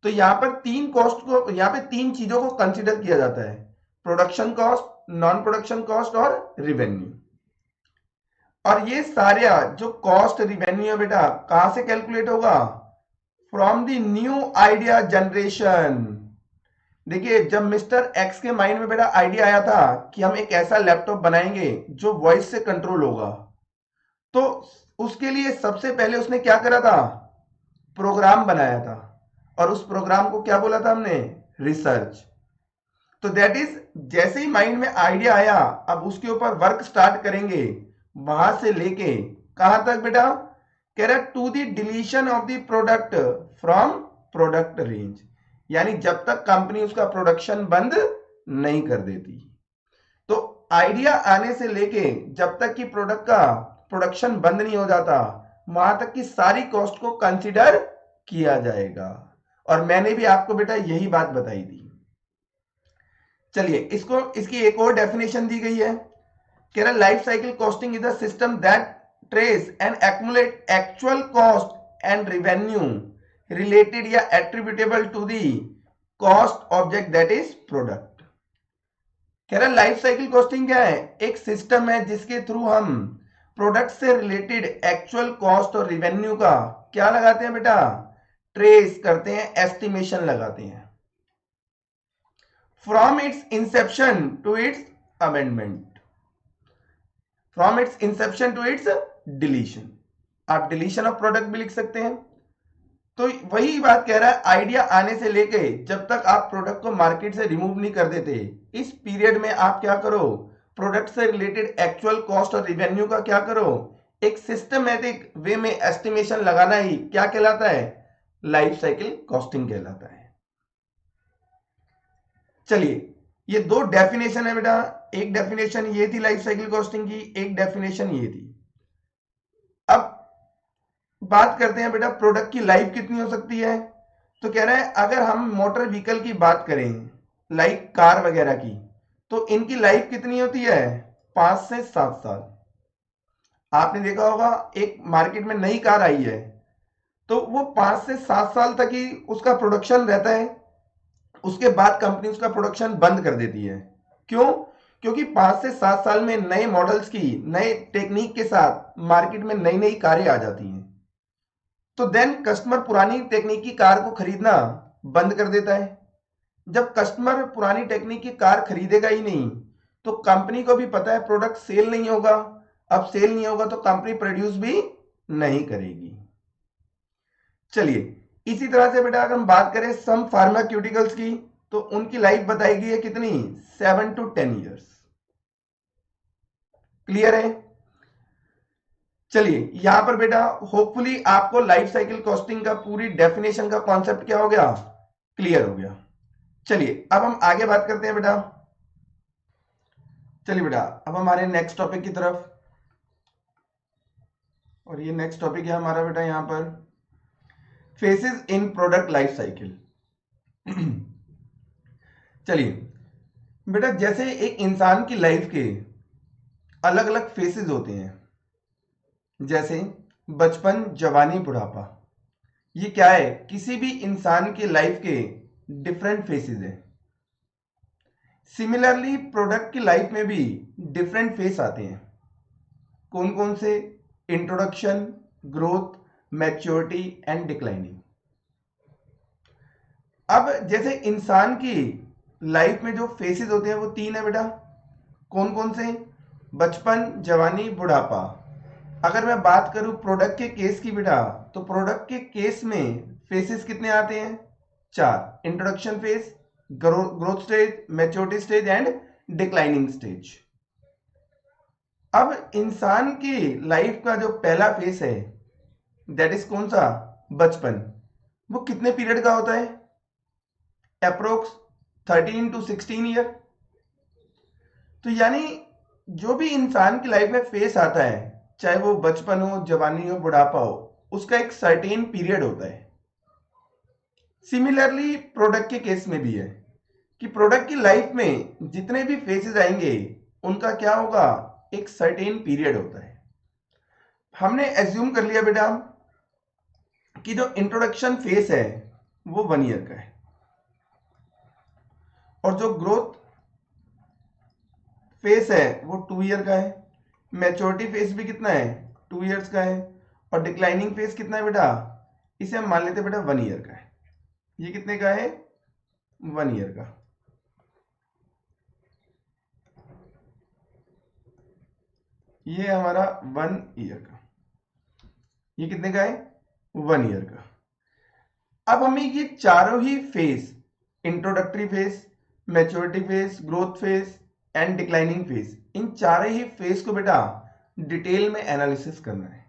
तो यहां पर 3 कॉस्ट को, यहां पे 3 चीजों को कंसिडर किया जाता है, production cost, non production cost और रिवेन्यू। और ये सारे जो कॉस्ट रिवेन्यू है बेटा कहां से कैलकुलेट होगा, from the new idea generation. देखिए जब मिस्टर एक्स के माइंड में बेटा आइडिया आया था कि हम एक ऐसा लैपटॉप बनाएंगे जो वॉइस से कंट्रोल होगा, तो उसके लिए सबसे पहले उसने क्या करा था, प्रोग्राम बनाया था, और उस प्रोग्राम को क्या बोला था हमने, रिसर्च। तो दैट इज जैसे ही माइंड में आइडिया आया अब उसके ऊपर वर्क स्टार्ट करेंगे, वहां से लेके कहां तक बेटा, कह रहा to the deletion of the product from product range, यानी जब तक कंपनी उसका प्रोडक्शन बंद नहीं कर देती। तो आइडिया आने से लेके जब तक कि प्रोडक्ट का प्रोडक्शन बंद नहीं हो जाता वहां तक की सारी कॉस्ट को कंसीडर किया जाएगा, और मैंने भी आपको बेटा यही बात बताई थी। चलिए इसको, इसकी एक और डेफिनेशन दी गई है, कह रहा life cycle costing is a system that trace and accumulate actual cost and revenue related या attributable to the cost object that is product. कह रहा लाइफ साइकिल कॉस्टिंग क्या है, एक सिस्टम है जिसके थ्रू हम प्रोडक्ट से रिलेटेड एक्चुअल कॉस्ट और रिवेन्यू का क्या लगाते हैं बेटा, ट्रेस करते हैं, एस्टिमेशन लगाते हैं, from its inception to its amendment, from its inception to its deletion. आप डिलीशन ऑफ प्रोडक्ट भी लिख सकते हैं। तो वही बात कह रहा है, आइडिया आने से लेके जब तक आप प्रोडक्ट को मार्केट से रिमूव नहीं कर देते, इस पीरियड में आप क्या करो, प्रोडक्ट से रिलेटेड एक्चुअल कॉस्ट और रिवेन्यू का क्या करो, एक सिस्टमैटिक वे में एस्टिमेशन लगाना ही क्या कहलाता है, लाइफ साइकिल कॉस्टिंग कहलाता है। चलिए ये 2 डेफिनेशन है बेटा, एक डेफिनेशन ये थी लाइफ साइकिल कॉस्टिंग की, एक डेफिनेशन ये थी। अब बात करते हैं बेटा प्रोडक्ट की लाइफ कितनी हो सकती है, तो कह रहा है अगर हम मोटर व्हीकल की बात करें, लाइक कार वगैरह की, तो इनकी लाइफ कितनी होती है, 5 से 7 साल। आपने देखा होगा एक मार्केट में नई कार आई है तो वो 5 से 7 साल तक ही उसका प्रोडक्शन रहता है, उसके बाद कंपनी उसका प्रोडक्शन बंद कर देती है। क्यों, क्योंकि 5 से 7 साल में नए मॉडल्स की, नए टेक्निक के साथ मार्केट में नई नई कारें आ जाती हैं, तो देन कस्टमर पुरानी टेक्निक की कार को खरीदना बंद कर देता है। जब कस्टमर पुरानी टेक्निक की कार खरीदेगा ही नहीं तो कंपनी को भी पता है प्रोडक्ट सेल नहीं होगा, अब सेल नहीं होगा तो कंपनी प्रोड्यूस भी नहीं करेगी। चलिए इसी तरह से बेटा अगर हम बात करें सम फार्मास्यूटिकल्स की, तो उनकी लाइफ बताई गई है कितनी, 7 to 10 ईयर्स। क्लियर है। चलिए यहां पर बेटा होपफुली आपको लाइफ साइकिल कॉस्टिंग का पूरी डेफिनेशन का कॉन्सेप्ट क्या हो गया, क्लियर हो गया। चलिए अब हम आगे बात करते हैं बेटा। चलिए बेटा अब हमारे नेक्स्ट टॉपिक की तरफ, और ये नेक्स्ट टॉपिक है हमारा बेटा यहां पर फेसेस इन प्रोडक्ट लाइफ साइकिल। चलिए बेटा जैसे एक इंसान की लाइफ के अलग अलग फेसेस होते हैं, जैसे बचपन, जवानी, बुढ़ापा, ये क्या है? किसी भी इंसान के लाइफ के डिफरेंट फेसेस हैं। सिमिलरली प्रोडक्ट की लाइफ में भी डिफरेंट फेस आते हैं। कौन कौन से? Introduction, growth, maturity and declining. अब जैसे इंसान की लाइफ में जो फेसेस होते हैं वो 3 है बेटा। कौन कौन से? बचपन, जवानी, बुढ़ापा। अगर मैं बात करूं प्रोडक्ट के केस की बेटा, तो प्रोडक्ट के केस में फेसेस कितने आते हैं? 4। Introduction phase, growth stage, maturity stage and declining stage. अब इंसान की लाइफ का जो पहला फेस है दैट इज कौन सा? बचपन। वो कितने पीरियड का होता है? Approx 13 to 16 year. तो यानी जो भी इंसान की लाइफ में फेस आता है, चाहे वो बचपन हो, जवानी हो, बुढ़ापा हो, उसका एक सर्टेन पीरियड होता है। सिमिलरली प्रोडक्ट के केस में भी है कि प्रोडक्ट की लाइफ में जितने भी फेसेस आएंगे उनका क्या होगा? एक सर्टेन पीरियड होता है। हमने एज्यूम कर लिया बेटा कि जो इंट्रोडक्शन फेस है वो 1 ईयर का है, और जो ग्रोथ फेस है वो 2 ईयर का है, मैच्योरिटी फेस भी कितना है? 2 ईयर्स का है, और डिक्लाइनिंग फेस कितना है बेटा? इसे हम मान लेते हैं बेटा 1 ईयर का है। ये कितने का है? 1 ईयर का। ये हमारा 1 ईयर का। ये कितने का है? 1 ईयर का। अब हमें ये चारों ही phase, introductory phase, maturity phase, growth phase and declining phase, इन चारों ही फेस को बेटा डिटेल में एनालिसिस करना है।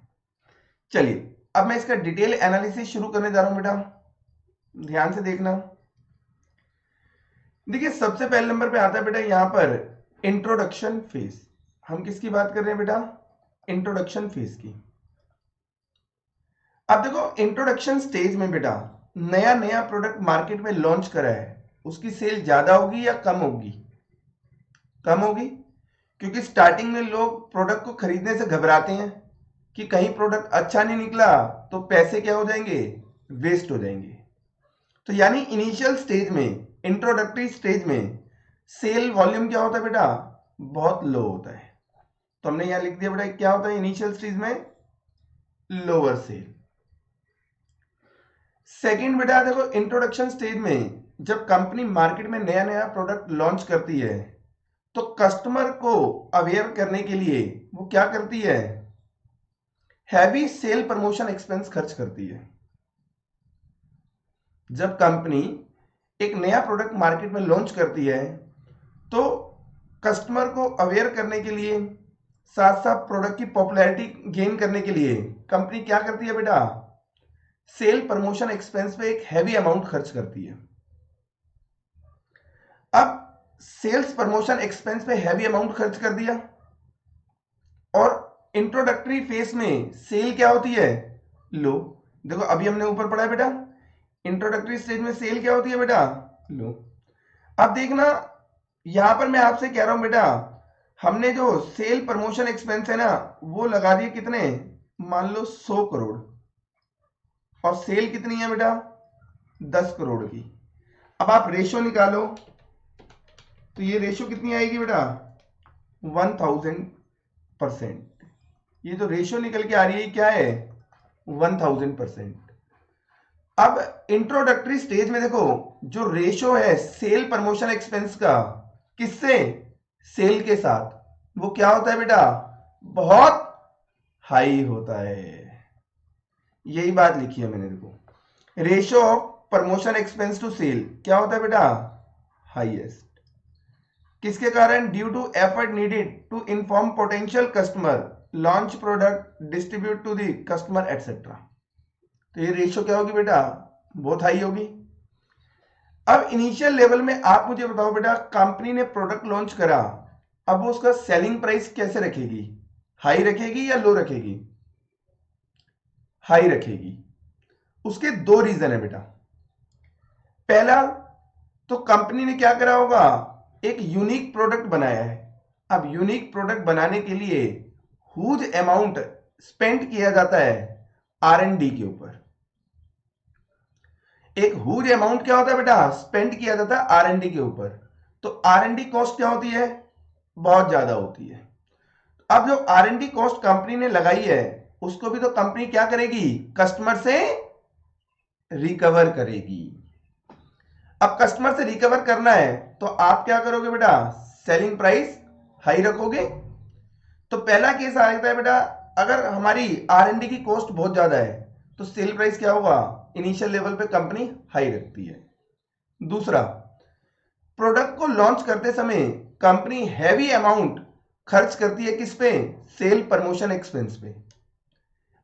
चलिए अब मैं इसका डिटेल एनालिसिस शुरू करने जा रहा हूं बेटा, ध्यान से देखना। देखिए सबसे पहले नंबर पे आता है बेटा यहां पर इंट्रोडक्शन फेस। हम किसकी बात कर रहे हैं बेटा? इंट्रोडक्शन फेस की। अब देखो इंट्रोडक्शन स्टेज में बेटा नया नया प्रोडक्ट मार्केट में लॉन्च करा है, उसकी सेल ज्यादा होगी या कम होगी? कम होगी, क्योंकि स्टार्टिंग में लोग प्रोडक्ट को खरीदने से घबराते हैं कि कहीं प्रोडक्ट अच्छा नहीं निकला तो पैसे क्या हो जाएंगे? वेस्ट हो जाएंगे। तो यानी इनिशियल स्टेज में, इंट्रोडक्टरी स्टेज में सेल वॉल्यूम क्या होता है बेटा? बहुत लो होता है। तो हमने यहां लिख दिया बेटा क्या होता है इनिशियल स्टेज में? Lower sale. सेकंड बेटा देखो इंट्रोडक्शन स्टेज में जब कंपनी मार्केट में नया नया प्रोडक्ट लॉन्च करती है तो कस्टमर को अवेयर करने के लिए वो क्या करती है? हैवी सेल प्रमोशन एक्सपेंस खर्च करती है। जब कंपनी एक नया प्रोडक्ट मार्केट में लॉन्च करती है तो कस्टमर को अवेयर करने के लिए, साथ साथ प्रोडक्ट की पॉपुलैरिटी गेन करने के लिए कंपनी क्या करती है बेटा? सेल प्रमोशन एक्सपेंस पे एक हैवी अमाउंट खर्च करती है। अब सेल्स प्रमोशन एक्सपेंस पे हैवी अमाउंट खर्च कर दिया, और इंट्रोडक्टरी फेस में सेल क्या होती है? लो। देखो अभी हमने ऊपर पढ़ा है बेटा, इंट्रोडक्टरी स्टेज में सेल क्या होती है बेटा? लो। अब देखना यहां पर मैं आपसे कह रहा हूं बेटा, हमने जो सेल प्रमोशन एक्सपेंस है ना वो लगा दिए कितने? मान लो 100 करोड़, और सेल कितनी है बेटा? 10 करोड़ की। अब आप रेशो निकालो, तो ये रेशो कितनी आएगी बेटा? 1000%। ये जो रेशो निकल के आ रही है क्या है? 1000%। अब इंट्रोडक्टरी स्टेज में देखो जो रेशो है सेल प्रमोशन एक्सपेंस का, किससे? सेल के साथ, वो क्या होता है बेटा? बहुत हाई होता है। यही बात लिखी है मैंने, देखो ratio of promotion expense to sale क्या होता है बेटा? हाईएस्ट। किसके कारण? Due to effort needed to inform potential customer, launch product, distribute to the customer etcetera. तो ये रेशियो क्या होगी बेटा? बहुत हाई होगी। अब इनिशियल लेवल में आप मुझे बताओ बेटा, कंपनी ने प्रोडक्ट लॉन्च करा, अब वो उसका सेलिंग प्राइस कैसे रखेगी? हाई रखेगी या लो रखेगी? हाई रखेगी। उसके 2 रीजन है बेटा। पहला तो कंपनी ने क्या करा होगा? एक यूनिक प्रोडक्ट बनाया है। अब यूनिक प्रोडक्ट बनाने के लिए हुज अमाउंट स्पेंड किया जाता है R&D के ऊपर। एक हुज अमाउंट क्या होता है बेटा, स्पेंड किया जाता है R&D के ऊपर। तो R&D कॉस्ट क्या होती है, बहुत ज्यादा होती है। अब जो R&D कॉस्ट कंपनी ने लगाई है उसको भी तो कंपनी क्या करेगी, कस्टमर से रिकवर करेगी। अब कस्टमर से रिकवर करना है तो आप क्या करोगे बेटा, सेलिंग प्राइस हाई रखोगे। तो पहला केस आ जाता है बेटा, अगर हमारी R&D की कॉस्ट बहुत ज्यादा है तो सेल प्राइस क्या होगा, इनिशियल लेवल पे कंपनी हाई रखती है। दूसरा, प्रोडक्ट को लॉन्च करते समय कंपनी हैवी अमाउंट खर्च करती है किस पे, सेल प्रमोशन एक्सपेंस पे।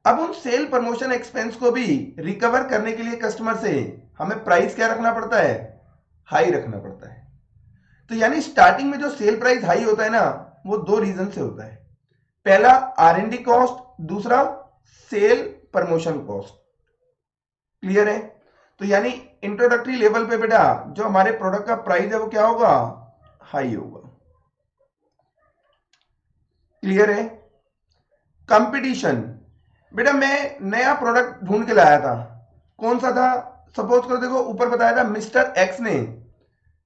अब उन सेल प्रमोशन एक्सपेंस को भी रिकवर करने के लिए कस्टमर से हमें प्राइस क्या रखना पड़ता है, हाई रखना पड़ता है। तो यानी स्टार्टिंग में जो सेल प्राइस हाई होता है ना, वो दो रीजन से होता है। पहला R&D कॉस्ट, दूसरा सेल प्रमोशन कॉस्ट। क्लियर है। तो यानी इंट्रोडक्टरी लेवल पे बेटा जो हमारे प्रोडक्ट का प्राइस है वो क्या होगा, हाई होगा। क्लियर है। कंपटीशन, बेटा मैं नया प्रोडक्ट ढूंढ के लाया था, कौन सा था, सपोज करो देखो ऊपर बताया था मिस्टर एक्स ने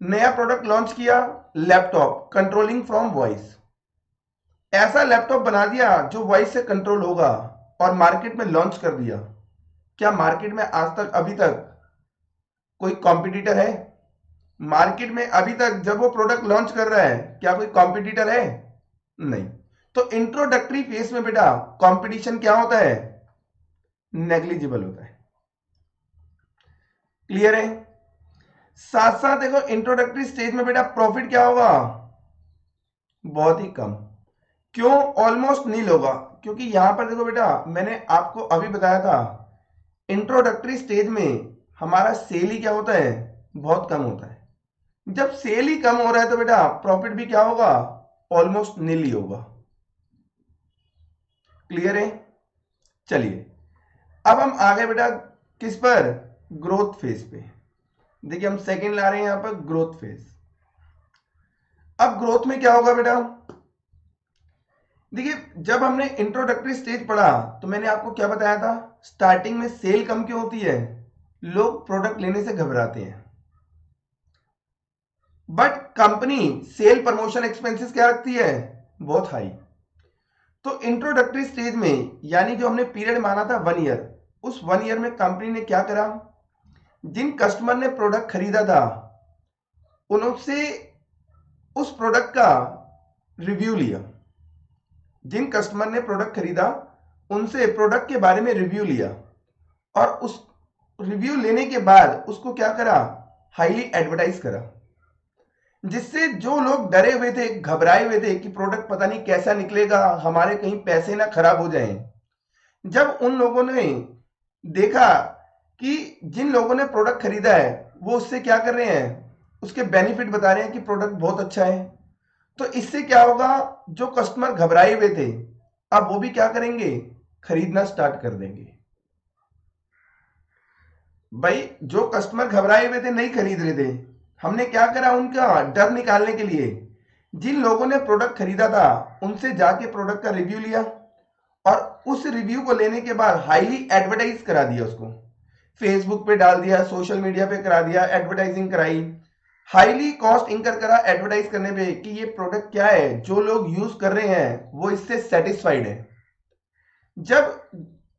नया प्रोडक्ट लॉन्च किया, लैपटॉप कंट्रोलिंग फ्रॉम वॉइस। ऐसा लैपटॉप बना दिया जो वॉइस से कंट्रोल होगा और मार्केट में लॉन्च कर दिया। क्या मार्केट में आज तक अभी तक कोई कॉम्पिटिटर है, मार्केट में अभी तक जब वो प्रोडक्ट लॉन्च कर रहा है क्या कोई कॉम्पिटिटर है, नहीं। तो इंट्रोडक्टरी फेज में बेटा कंपटीशन क्या होता है, नेग्लिजिबल होता है। क्लियर है। साथ साथ देखो इंट्रोडक्टरी स्टेज में बेटा प्रॉफिट क्या होगा, बहुत ही कम। क्यों, ऑलमोस्ट नील होगा, क्योंकि यहां पर देखो बेटा मैंने आपको अभी बताया था इंट्रोडक्टरी स्टेज में हमारा सेल ही क्या होता है, बहुत कम होता है। जब सेल ही कम हो रहा है तो बेटा प्रॉफिट भी क्या होगा, ऑलमोस्ट नील ही होगा। क्लियर है। चलिए अब हम आ गए बेटा किस पर, ग्रोथ फेज पे। देखिए हम सेकंड ला रहे हैं यहां पर ग्रोथ फेज। अब ग्रोथ में क्या होगा बेटा, देखिए जब हमने इंट्रोडक्टरी स्टेज पढ़ा तो मैंने आपको क्या बताया था, स्टार्टिंग में सेल कम क्यों होती है, लोग प्रोडक्ट लेने से घबराते हैं। But company sale promotion expenses क्या रखती है, बहुत हाई। तो इंट्रोडक्टरी स्टेज में यानी जो हमने पीरियड माना था 1 ईयर, उस 1 ईयर में कंपनी ने क्या करा, जिन कस्टमर ने प्रोडक्ट खरीदा था उनसे उस प्रोडक्ट का रिव्यू लिया। जिन कस्टमर ने प्रोडक्ट खरीदा उनसे प्रोडक्ट के बारे में रिव्यू लिया और उस रिव्यू लेने के बाद उसको क्या करा, हाईली एडवर्टाइज करा, जिससे जो लोग डरे हुए थे, घबराए हुए थे कि प्रोडक्ट पता नहीं कैसा निकलेगा, हमारे कहीं पैसे ना खराब हो जाएं, जब उन लोगों ने देखा कि जिन लोगों ने प्रोडक्ट खरीदा है वो उससे क्या कर रहे हैं, उसके बेनिफिट बता रहे हैं कि प्रोडक्ट बहुत अच्छा है, तो इससे क्या होगा, जो कस्टमर घबराए हुए थे अब वो भी क्या करेंगे, खरीदना स्टार्ट कर देंगे। भाई जो कस्टमर घबराए हुए थे, नहीं खरीद रहे थे, हमने क्या करा, उनका डर निकालने के लिए जिन लोगों ने प्रोडक्ट खरीदा था उनसे जाके प्रोडक्ट का रिव्यू लिया और उस रिव्यू को लेने के बाद हाईली एडवर्टाइज करा दिया, उसको फेसबुक पे डाल दिया, सोशल मीडिया पे करा दिया, एडवर्टाइजिंग कराई, हाईली कॉस्ट इंकर करा एडवर्टाइज करने पे कि ये प्रोडक्ट क्या है, जो लोग यूज कर रहे हैं वो इससे सेटिस्फाइड है। जब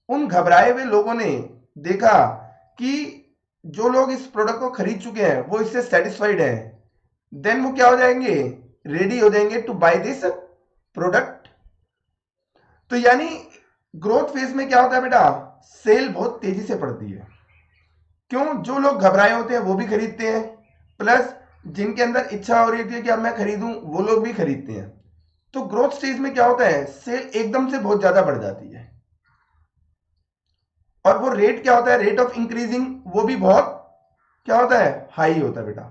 उन घबराए हुए लोगों ने देखा कि जो लोग इस प्रोडक्ट को खरीद चुके हैं वो इससे सेटिस्फाइड है, देन वो क्या हो जाएंगे, रेडी हो जाएंगे टू बाय दिस प्रोडक्ट। तो यानी ग्रोथ फेज में क्या होता है बेटा, सेल बहुत तेजी से बढ़ती है। क्यों, जो लोग घबराए होते हैं वो भी खरीदते हैं, प्लस जिनके अंदर इच्छा हो रही थी कि अब मैं खरीदूं वो लोग भी खरीदते हैं। तो ग्रोथ स्टेज में क्या होता है, सेल एकदम से बहुत ज्यादा बढ़ जाती है और वो रेट क्या होता है, रेट ऑफ इंक्रीजिंग वो भी बहुत क्या होता है, हाई होता है बेटा।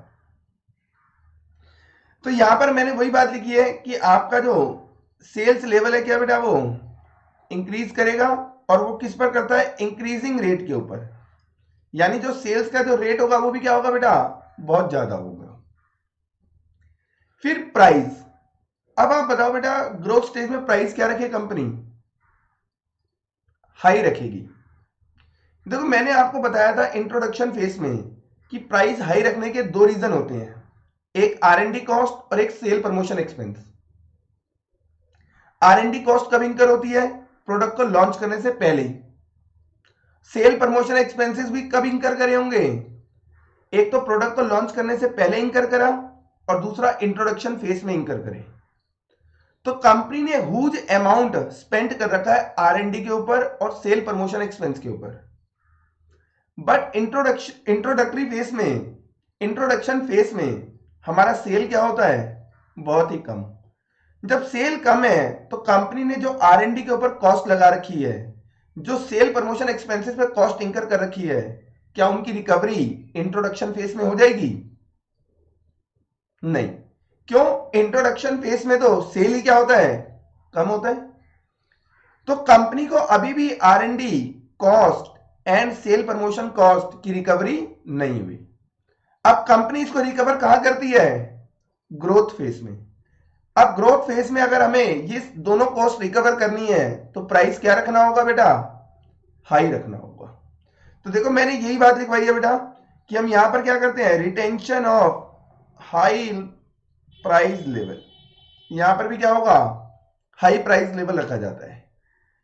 तो यहां पर मैंने वही बात लिखी है कि आपका जो सेल्स लेवल है क्या बेटा, वो इंक्रीज करेगा और वो किस पर करता है, इंक्रीजिंग रेट के ऊपर। यानी जो सेल्स का जो रेट होगा वो भी क्या होगा बेटा, बहुत ज्यादा होगा। फिर प्राइस, अब आप बताओ बेटा ग्रोथ स्टेज में प्राइस क्या रखे कंपनी, हाई रखेगी। देखो मैंने आपको बताया था इंट्रोडक्शन फेज में कि प्राइस हाई रखने के दो रीजन होते हैं, एक R&D कॉस्ट और एक cell promotion expense. R&D cost कब इंकर होती है? प्रोडक्ट को लॉन्च करने से पहले ही। सेल प्रमोशन एक्सपेंसेस भी कब इंकर करे होंगे? एक तो प्रोडक्ट को लॉन्च करने से पहले इंकर करा और दूसरा इंट्रोडक्शन फेज में इंकर करे। तो कंपनी ने हुज अमाउंट स्पेंड कर रखा है R&D के ऊपर और सेल प्रमोशन एक्सपेंस के ऊपर। बट इंट्रोडक्शन फेज में हमारा सेल क्या होता है? बहुत ही कम। जब सेल कम है तो कंपनी ने जो R&D के ऊपर कॉस्ट लगा रखी है, जो सेल प्रमोशन एक्सपेंसेस पे कॉस्ट इंकर कर रखी है, क्या उनकी रिकवरी इंट्रोडक्शन फेज में हो जाएगी? नहीं। क्यों? इंट्रोडक्शन फेज में तो सेल ही क्या होता है? कम होता है। तो कंपनी को अभी भी R&D cost and sale promotion cost की रिकवरी नहीं हुई। अब कंपनी इसको रिकवर कहां करती है? ग्रोथ फेज में। अब ग्रोथ फेज में अगर हमें ये दोनों कॉस्ट रिकवर करनी है तो प्राइस क्या रखना होगा बेटा? हाई रखना होगा। तो देखो मैंने यही बात लिखवाई है बेटा कि हम यहां पर क्या करते हैं, retention of high price level. यहां पर भी क्या होगा? हाई प्राइस लेवल रखा जाता है।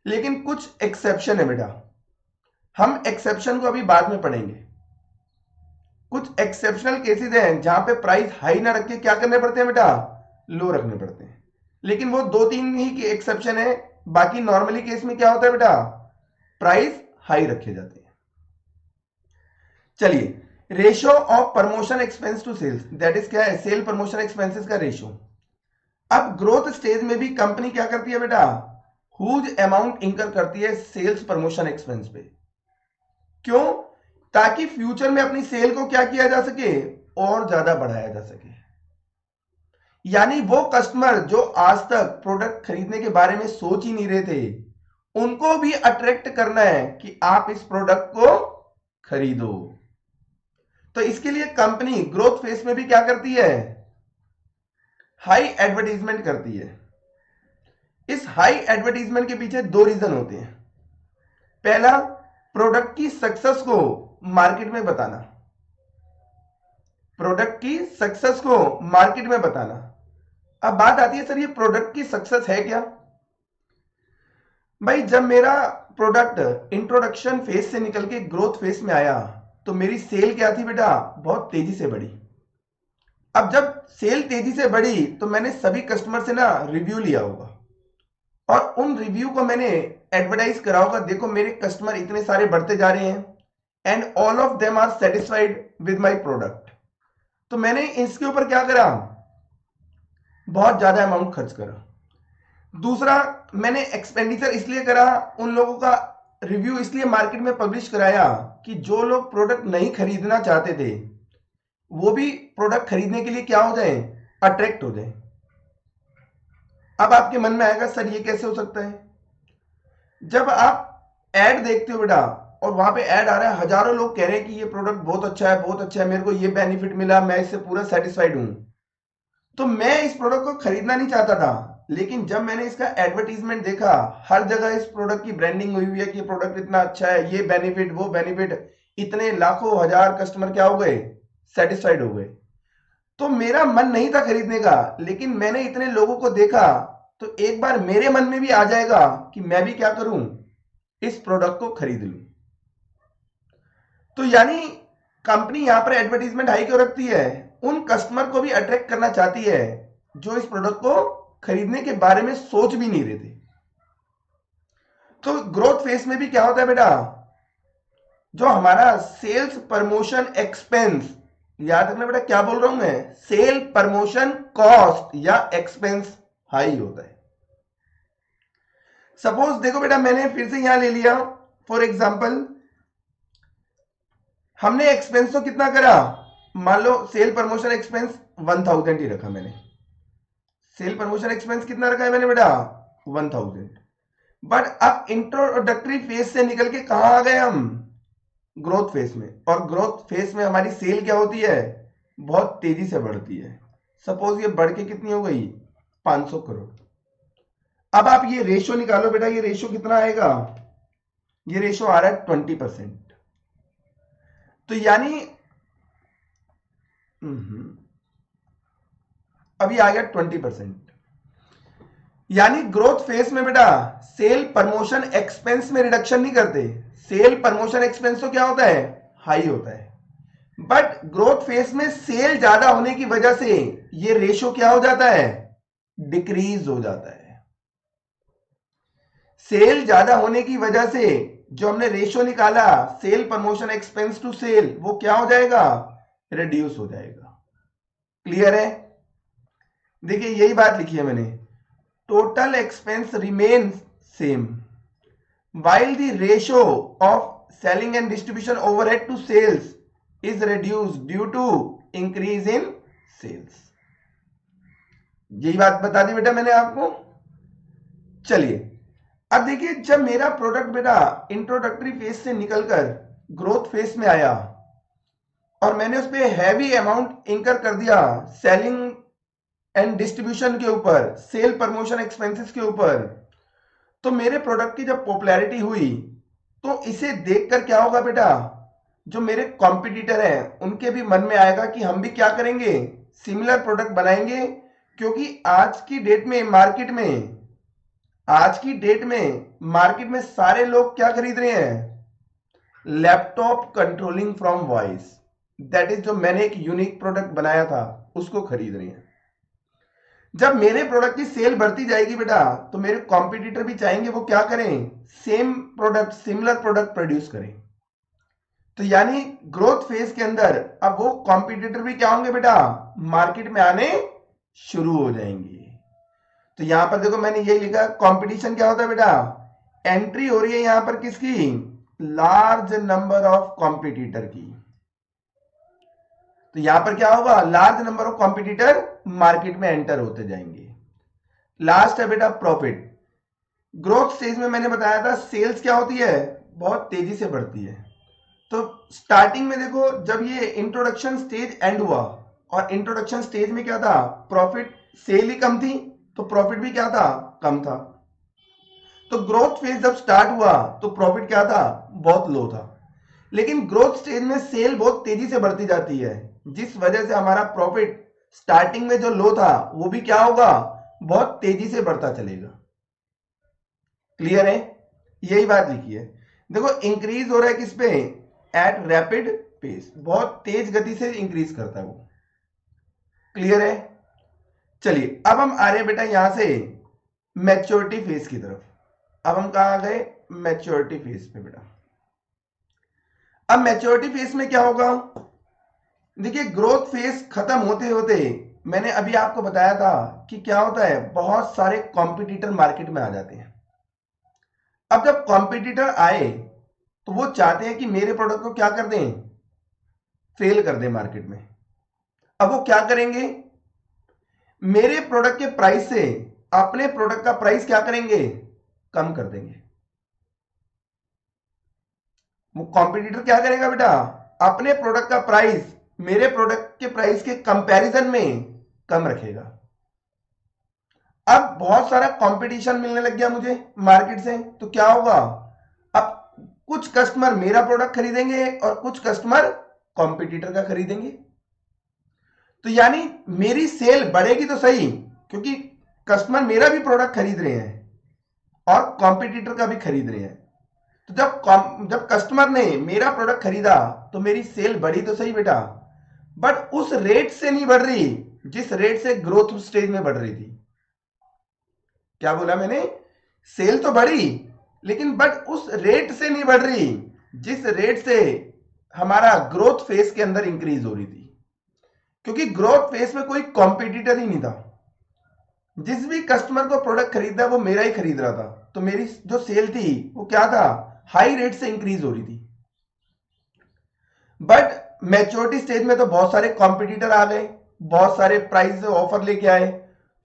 लेकिन कुछ एक्सेप्शन है बेटा, हम एक्सेप्शन को अभी बाद में पढ़ेंगे। कुछ एक्सेप्शनल केसेस हैं जहां पे प्राइस हाई ना रख के क्या करने पड़ते हैं बेटा? लो रखने पड़ते हैं। लेकिन वो दो तीन ही की एक्सेप्शन है, बाकी नॉर्मली केस में क्या होता है बेटा? प्राइस हाई रखे जाते हैं। चलिए, ratio of promotion expense to sales, that is क्या है? सेल प्रमोशन एक्सपेंसेस का रेशियो। अब ग्रोथ स्टेज में भी कंपनी क्या करती है बेटा? हुज अमाउंट इंकर करती है सेल्स प्रमोशन एक्सपेंस पे। क्यों? ताकि फ्यूचर में अपनी सेल को क्या किया जा सके? और ज्यादा बढ़ाया जा सके। यानी वो कस्टमर जो आज तक प्रोडक्ट खरीदने के बारे में सोच ही नहीं रहे थे, उनको भी अट्रैक्ट करना है कि आप इस प्रोडक्ट को खरीदो। तो इसके लिए कंपनी ग्रोथ फेज में भी क्या करती है? हाई एडवर्टीजमेंट करती है। इस हाई एडवर्टीजमेंट के पीछे दो रीजन होते हैं। पहला, प्रोडक्ट की सक्सेस को मार्केट में बताना। प्रोडक्ट की सक्सेस को मार्केट में बताना। अब बात आती है सर ये प्रोडक्ट की सक्सेस है क्या? भाई जब मेरा प्रोडक्ट इंट्रोडक्शन फेज से निकल के ग्रोथ फेज में आया तो मेरी सेल क्या थी बेटा? बहुत तेजी से बढ़ी। अब जब सेल तेजी से बढ़ी तो मैंने सभी कस्टमर से ना रिव्यू लिया होगा और उन रिव्यू को मैंने एडवर्टाइज करा होगा, देखो मेरे कस्टमर इतने सारे बढ़ते जा रहे हैं and all of them are satisfied with my product. तो मैंने इसके ऊपर क्या करा? बहुत ज्यादा अमाउंट खर्च करा। दूसरा, मैंने एक्सपेंडिचर इसलिए करा, उन लोगों का रिव्यू इसलिए मार्केट में पब्लिश कराया कि जो लोग प्रोडक्ट नहीं खरीदना चाहते थे वो भी प्रोडक्ट खरीदने के लिए क्या हो जाए? अट्रैक्ट हो जाए। अब आपके मन में आएगा सर ये कैसे हो सकता है? जब आप एड देखते हो बेटा और वहां पे एड आ रहा है, हजारों लोग कह रहे हैं कि ये प्रोडक्ट बहुत अच्छा है, बहुत अच्छा है, मेरे को ये बेनिफिट मिला, मैं इससे पूरा सेटिस्फाइड हूं, तो मैं इस प्रोडक्ट को खरीदना नहीं चाहता था। लेकिन जब मैंने इसका एडवर्टीजमेंट देखा, हर जगह इस प्रोडक्ट की ब्रांडिंग हुई हुई है कि ये प्रोडक्ट इतना अच्छा है, ये बेनिफिट वो बेनिफिट, इतने लाखों हजार कस्टमर क्या हो गए? सेटिस्फाइड हो गए। तो मेरा मन नहीं था खरीदने का, लेकिन मैंने इतने लोगों को देखा तो एक बार मेरे मन में भी आ जाएगा कि मैं भी क्या करूं? इस प्रोडक्ट को खरीद लूं। तो यानी कंपनी यहां पर एडवर्टीजमेंट हाई क्यों रखती है? उन कस्टमर को भी अट्रैक्ट करना चाहती है जो इस प्रोडक्ट को खरीदने के बारे में सोच भी नहीं रहे थे। तो ग्रोथ फेज में भी क्या होता है बेटा? जो हमारा सेल्स प्रमोशन एक्सपेंस, याद रखना बेटा क्या बोल रहा हूं मैं, सेल प्रमोशन कॉस्ट या एक्सपेंस हाई होता है। सपोज देखो बेटा मैंने फिर से यहां ले लिया, फॉर एग्जांपल हमने एक्सपेंस तो कितना करा? मान लो सेल प्रमोशन एक्सपेंस 1000 ही रखा मैंने। सेल प्रमोशन एक्सपेंस कितना रखा है मैंने बेटा? 1000। बट अब इंट्रोडक्टरी फेज से निकल के कहां आ गए हम? ग्रोथ फेज में। और ग्रोथ फेज में हमारी सेल क्या होती है? बहुत तेजी से बढ़ती है। सपोज ये बढ़ के कितनी हो गई? 500 करोड़। अब आप ये रेशियो निकालो बेटा, ये रेशियो कितना आएगा? ये रेशो आ रहा है 20%। तो यानी अभी आ गया 20%। यानी ग्रोथ फेज में बेटा सेल प्रमोशन एक्सपेंस में रिडक्शन नहीं करते। सेल प्रमोशन एक्सपेंस तो क्या होता है, हाई होता है, बट ग्रोथ फेज में सेल ज्यादा होने की वजह से ये रेशो क्या हो जाता है, डिक्रीज हो जाता है। सेल ज्यादा होने की वजह से जो हमने रेशो निकाला sale promotion expense to sale, वो क्या हो जाएगा, रिड्यूस हो जाएगा। क्लियर है? देखिए यही बात लिखी है मैंने, total expense remain same while the ratio of selling and distribution overhead to sales is reduced due to increase in sales। यही बात बता दी बेटा मैंने आपको। चलिए अब देखिए, जब मेरा प्रोडक्ट बेटा इंट्रोडक्टरी फेज से निकलकर ग्रोथ फेज में आया और मैंने उस पर हैवी अमाउंट इंकर कर दिया सेलिंग एंड डिस्ट्रीब्यूशन के ऊपर, सेल प्रमोशन एक्सपेंसेस के ऊपर, तो मेरे प्रोडक्ट की जब पॉपुलैरिटी हुई तो इसे देखकर क्या होगा बेटा, जो मेरे कॉम्पिटिटर हैं उनके भी मन में आएगा कि हम भी क्या करेंगे, सिमिलर प्रोडक्ट बनाएंगे। क्योंकि आज की डेट में मार्केट में सारे लोग क्या खरीद रहे हैं, laptop controlling from voice, that is जो मैंने एक यूनिक प्रोडक्ट बनाया था उसको खरीद रहे हैं। जब मेरे प्रोडक्ट की सेल बढ़ती जाएगी बेटा तो मेरे कॉम्पिटिटर भी चाहेंगे वो क्या करें, same product, similar product produce करें। तो यानी ग्रोथ फेज के अंदर अब वो कॉम्पिटिटर भी क्या होंगे बेटा, मार्केट में आने शुरू हो जाएंगे। तो यहां पर देखो मैंने यही लिखा, कंपटीशन क्या होता है बेटा, एंट्री हो रही है यहां पर किसकी, लार्ज नंबर ऑफ कॉम्पिटिटर की। तो यहां पर क्या होगा, large number of competitor market में एंटर होते जाएंगे। लास्ट है बेटा प्रॉफिट। ग्रोथ स्टेज में मैंने बताया था सेल्स क्या होती है, बहुत तेजी से बढ़ती है। तो स्टार्टिंग में देखो जब ये इंट्रोडक्शन स्टेज एंड हुआ और इंट्रोडक्शन स्टेज में क्या था, प्रॉफिट, सेल ही कम थी तो प्रॉफिट भी क्या था, कम था। तो ग्रोथ फेज जब स्टार्ट हुआ तो प्रॉफिट क्या था, बहुत लो था। लेकिन ग्रोथ स्टेज में सेल बहुत तेजी से बढ़ती जाती है, जिस वजह से हमारा प्रॉफिट स्टार्टिंग में जो लो था वो भी क्या होगा, बहुत तेजी से बढ़ता चलेगा। क्लियर है? यही बात लिखी है। देखो इंक्रीज हो रहा है किस पे, एट रैपिड पेस, बहुत तेज गति से इंक्रीज करता है वो। क्लियर है? चलिए अब हम आ रहे हैं बेटा यहां से मैच्योरिटी फेज की तरफ। अब हम कहां आ गए, मैच्योरिटी फेज पे बेटा। अब मैच्योरिटी फेज में क्या होगा, देखिए ग्रोथ फेज खत्म होते होते मैंने अभी आपको बताया था कि क्या होता है, बहुत सारे कॉम्पिटिटर मार्केट में आ जाते हैं। अब जब कॉम्पिटिटर आए तो वो चाहते हैं कि मेरे प्रोडक्ट को क्या कर दें, फेल कर दें मार्केट में। अब वो क्या करेंगे, मेरे प्रोडक्ट के प्राइस से अपने प्रोडक्ट का प्राइस क्या करेंगे, कम कर देंगे। वो कॉम्पिटिटर क्या करेगा बेटा, अपने प्रोडक्ट का प्राइस मेरे प्रोडक्ट के प्राइस के कंपैरिजन में कम रखेगा। अब बहुत सारा कंपटीशन मिलने लग गया मुझे मार्केट से, तो क्या होगा, अब कुछ कस्टमर मेरा प्रोडक्ट खरीदेंगे और कुछ कस्टमर कॉम्पिटिटर का खरीदेंगे। तो यानी मेरी सेल बढ़ेगी तो सही, क्योंकि कस्टमर मेरा भी प्रोडक्ट खरीद रहे हैं और कॉम्पिटिटर का भी खरीद रहे हैं। तो जब कस्टमर ने मेरा प्रोडक्ट खरीदा तो मेरी सेल बढ़ी तो सही बेटा, बट उस रेट से नहीं बढ़ रही जिस रेट से ग्रोथ स्टेज में बढ़ रही थी। क्या बोला मैंने, सेल तो बढ़ी लेकिन बट उस रेट से नहीं बढ़ रही जिस रेट से हमारा ग्रोथ फेज के अंदर इंक्रीज हो रही थी। क्योंकि ग्रोथ फेज में कोई कॉम्पिटिटर ही नहीं था, जिस भी कस्टमर को प्रोडक्ट खरीदा वो मेरा ही खरीद रहा था। तो मेरी जो सेल थी वो क्या था, हाई रेट से इंक्रीज हो रही थी। बट मैच्योरिटी स्टेज में तो बहुत सारे कॉम्पिटिटर आ गए, बहुत सारे प्राइस ऑफर लेके आए,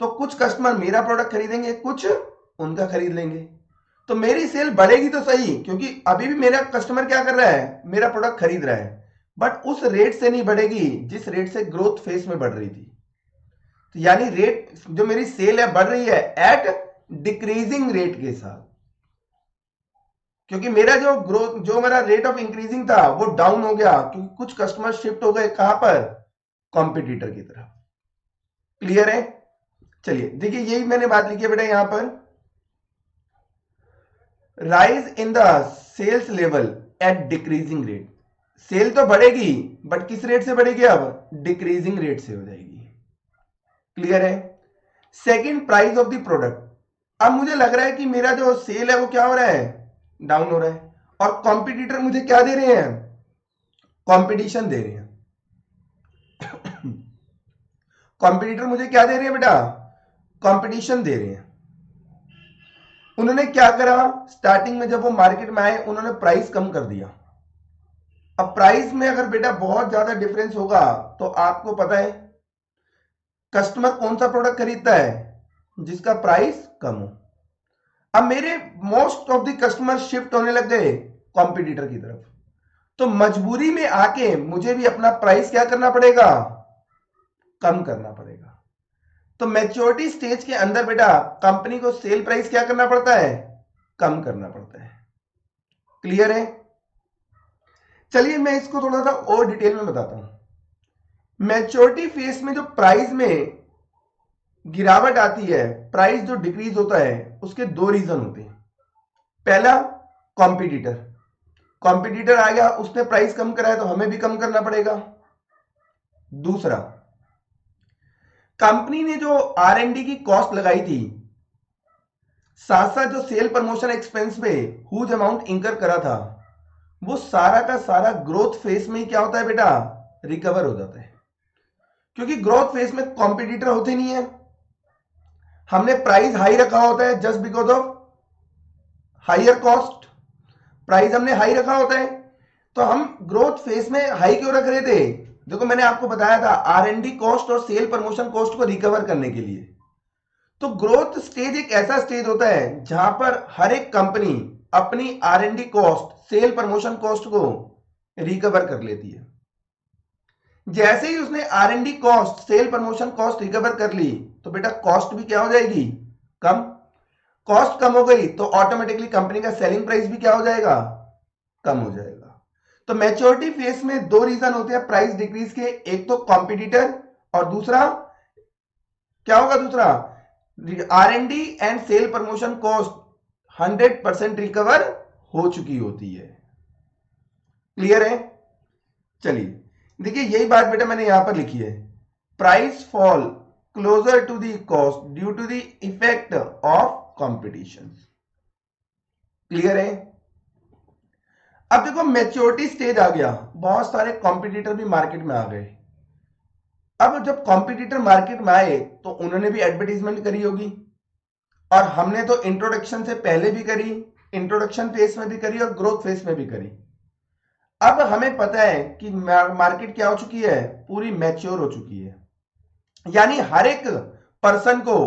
तो कुछ कस्टमर मेरा प्रोडक्ट खरीदेंगे, कुछ उनका खरीद लेंगे। तो मेरी सेल बढ़ेगी तो सही, क्योंकि अभी भी मेरा कस्टमर क्या कर रहा है, मेरा प्रोडक्ट खरीद रहा है, बट उस रेट से नहीं बढ़ेगी जिस रेट से ग्रोथ फेज में बढ़ रही थी। तो यानी रेट जो मेरी सेल है बढ़ रही है एट डिक्रीजिंग रेट के साथ, क्योंकि मेरा जो ग्रोथ, जो मेरा रेट ऑफ इंक्रीजिंग था वो डाउन हो गया, क्योंकि कुछ कस्टमर शिफ्ट हो गए कहां पर, कॉम्पिटिटर की तरफ। क्लियर है? चलिए देखिए, यही मैंने बात लिखी है बेटा यहां पर, rise in the sales level at decreasing rate. Sale तो बढ़ेगी बट किस रेट से बढ़ेगी, अब डिक्रीजिंग रेट से हो जाएगी। क्लियर है? Second, price of the product. अब मुझे लग रहा है कि मेरा जो सेल है वो क्या हो रहा है, डाउन हो रहा है, और कॉम्पिटिटर मुझे क्या दे रहे हैं, कंपटीशन दे रहे हैं। कॉम्पिटिटर मुझे क्या दे रहे हैं बेटा, कंपटीशन दे रहे हैं। उन्होंने क्या करा, स्टार्टिंग में जब वो मार्केट में आए उन्होंने प्राइस कम कर दिया। अब प्राइस में अगर बेटा बहुत ज्यादा डिफरेंस होगा तो आपको पता है कस्टमर कौन सा प्रोडक्ट खरीदता है, जिसका प्राइस कम हो। अब मेरे most of the customer shift होने लग गए कॉम्पिटिटर की तरफ, तो मजबूरी में आके मुझे भी अपना प्राइस क्या करना पड़ेगा, कम करना पड़ेगा। तो मैच्योरिटी स्टेज के अंदर बेटा कंपनी को सेल प्राइस क्या करना पड़ता है, कम करना पड़ता है। क्लियर है? चलिए मैं इसको थोड़ा सा और डिटेल में बताता हूं। मैच्योरिटी फेज में जो प्राइस में गिरावट आती है, प्राइस जो डिक्रीज होता है, उसके दो रीजन होते हैं। पहला, कॉम्पिटिटर। कॉम्पिटिटर आ गया, उसने प्राइस कम कराया तो हमें भी कम करना पड़ेगा। दूसरा, कंपनी ने जो R&D की कॉस्ट लगाई थी, साथ साथ जो सेल प्रमोशन एक्सपेंस पे हुज अमाउंट इंकर करा था, वो सारा का सारा ग्रोथ फेज में ही क्या होता है बेटा, रिकवर हो जाता है। क्योंकि ग्रोथ फेज में कॉम्पिटिटर होते नहीं है, हमने प्राइस हाई रखा होता है just because of higher cost. Price हमने हाई रखा होता है, तो हम ग्रोथ फेज में हाई क्यों रख रहे थे, देखो मैंने आपको बताया था R&D कॉस्ट और सेल प्रमोशन कॉस्ट को रिकवर करने के लिए। तो ग्रोथ स्टेज एक ऐसा स्टेज होता है जहां पर हर एक कंपनी अपनी R&D cost, sale promotion cost को रिकवर कर लेती है। जैसे ही उसने R&D cost, sale promotion cost recover कर ली, तो बेटा कॉस्ट भी क्या हो जाएगी, कम। कॉस्ट कम हो गई तो ऑटोमेटिकली कंपनी का सेलिंग प्राइस भी क्या हो जाएगा, कम हो जाएगा। तो मैच्योरिटी फेज में दो रीजन होते हैं प्राइस डिक्रीज के, एक तो कॉम्पिटिटर और दूसरा क्या होगा, दूसरा R&D and sale promotion cost 100% recover हो चुकी होती है। क्लियर है? चलिए देखिए, यही बात बेटा मैंने यहां पर लिखी है, price fall closer to the cost due to the effect of competition. Clear है? अब देखो मैच्योरिटी स्टेज आ गया, बहुत सारे कॉम्पिटिटर भी मार्केट में आ गए। अब जब कॉम्पिटिटर मार्केट में आए तो उन्होंने भी एडवर्टीजमेंट करी होगी, और हमने तो इंट्रोडक्शन से पहले भी करी, इंट्रोडक्शन फेज में भी करी और ग्रोथ फेज में भी करी। अब हमें पता है कि मार्केट क्या हो चुकी है, पूरी मैच्योर हो चुकी है, यानी हर एक पर्सन को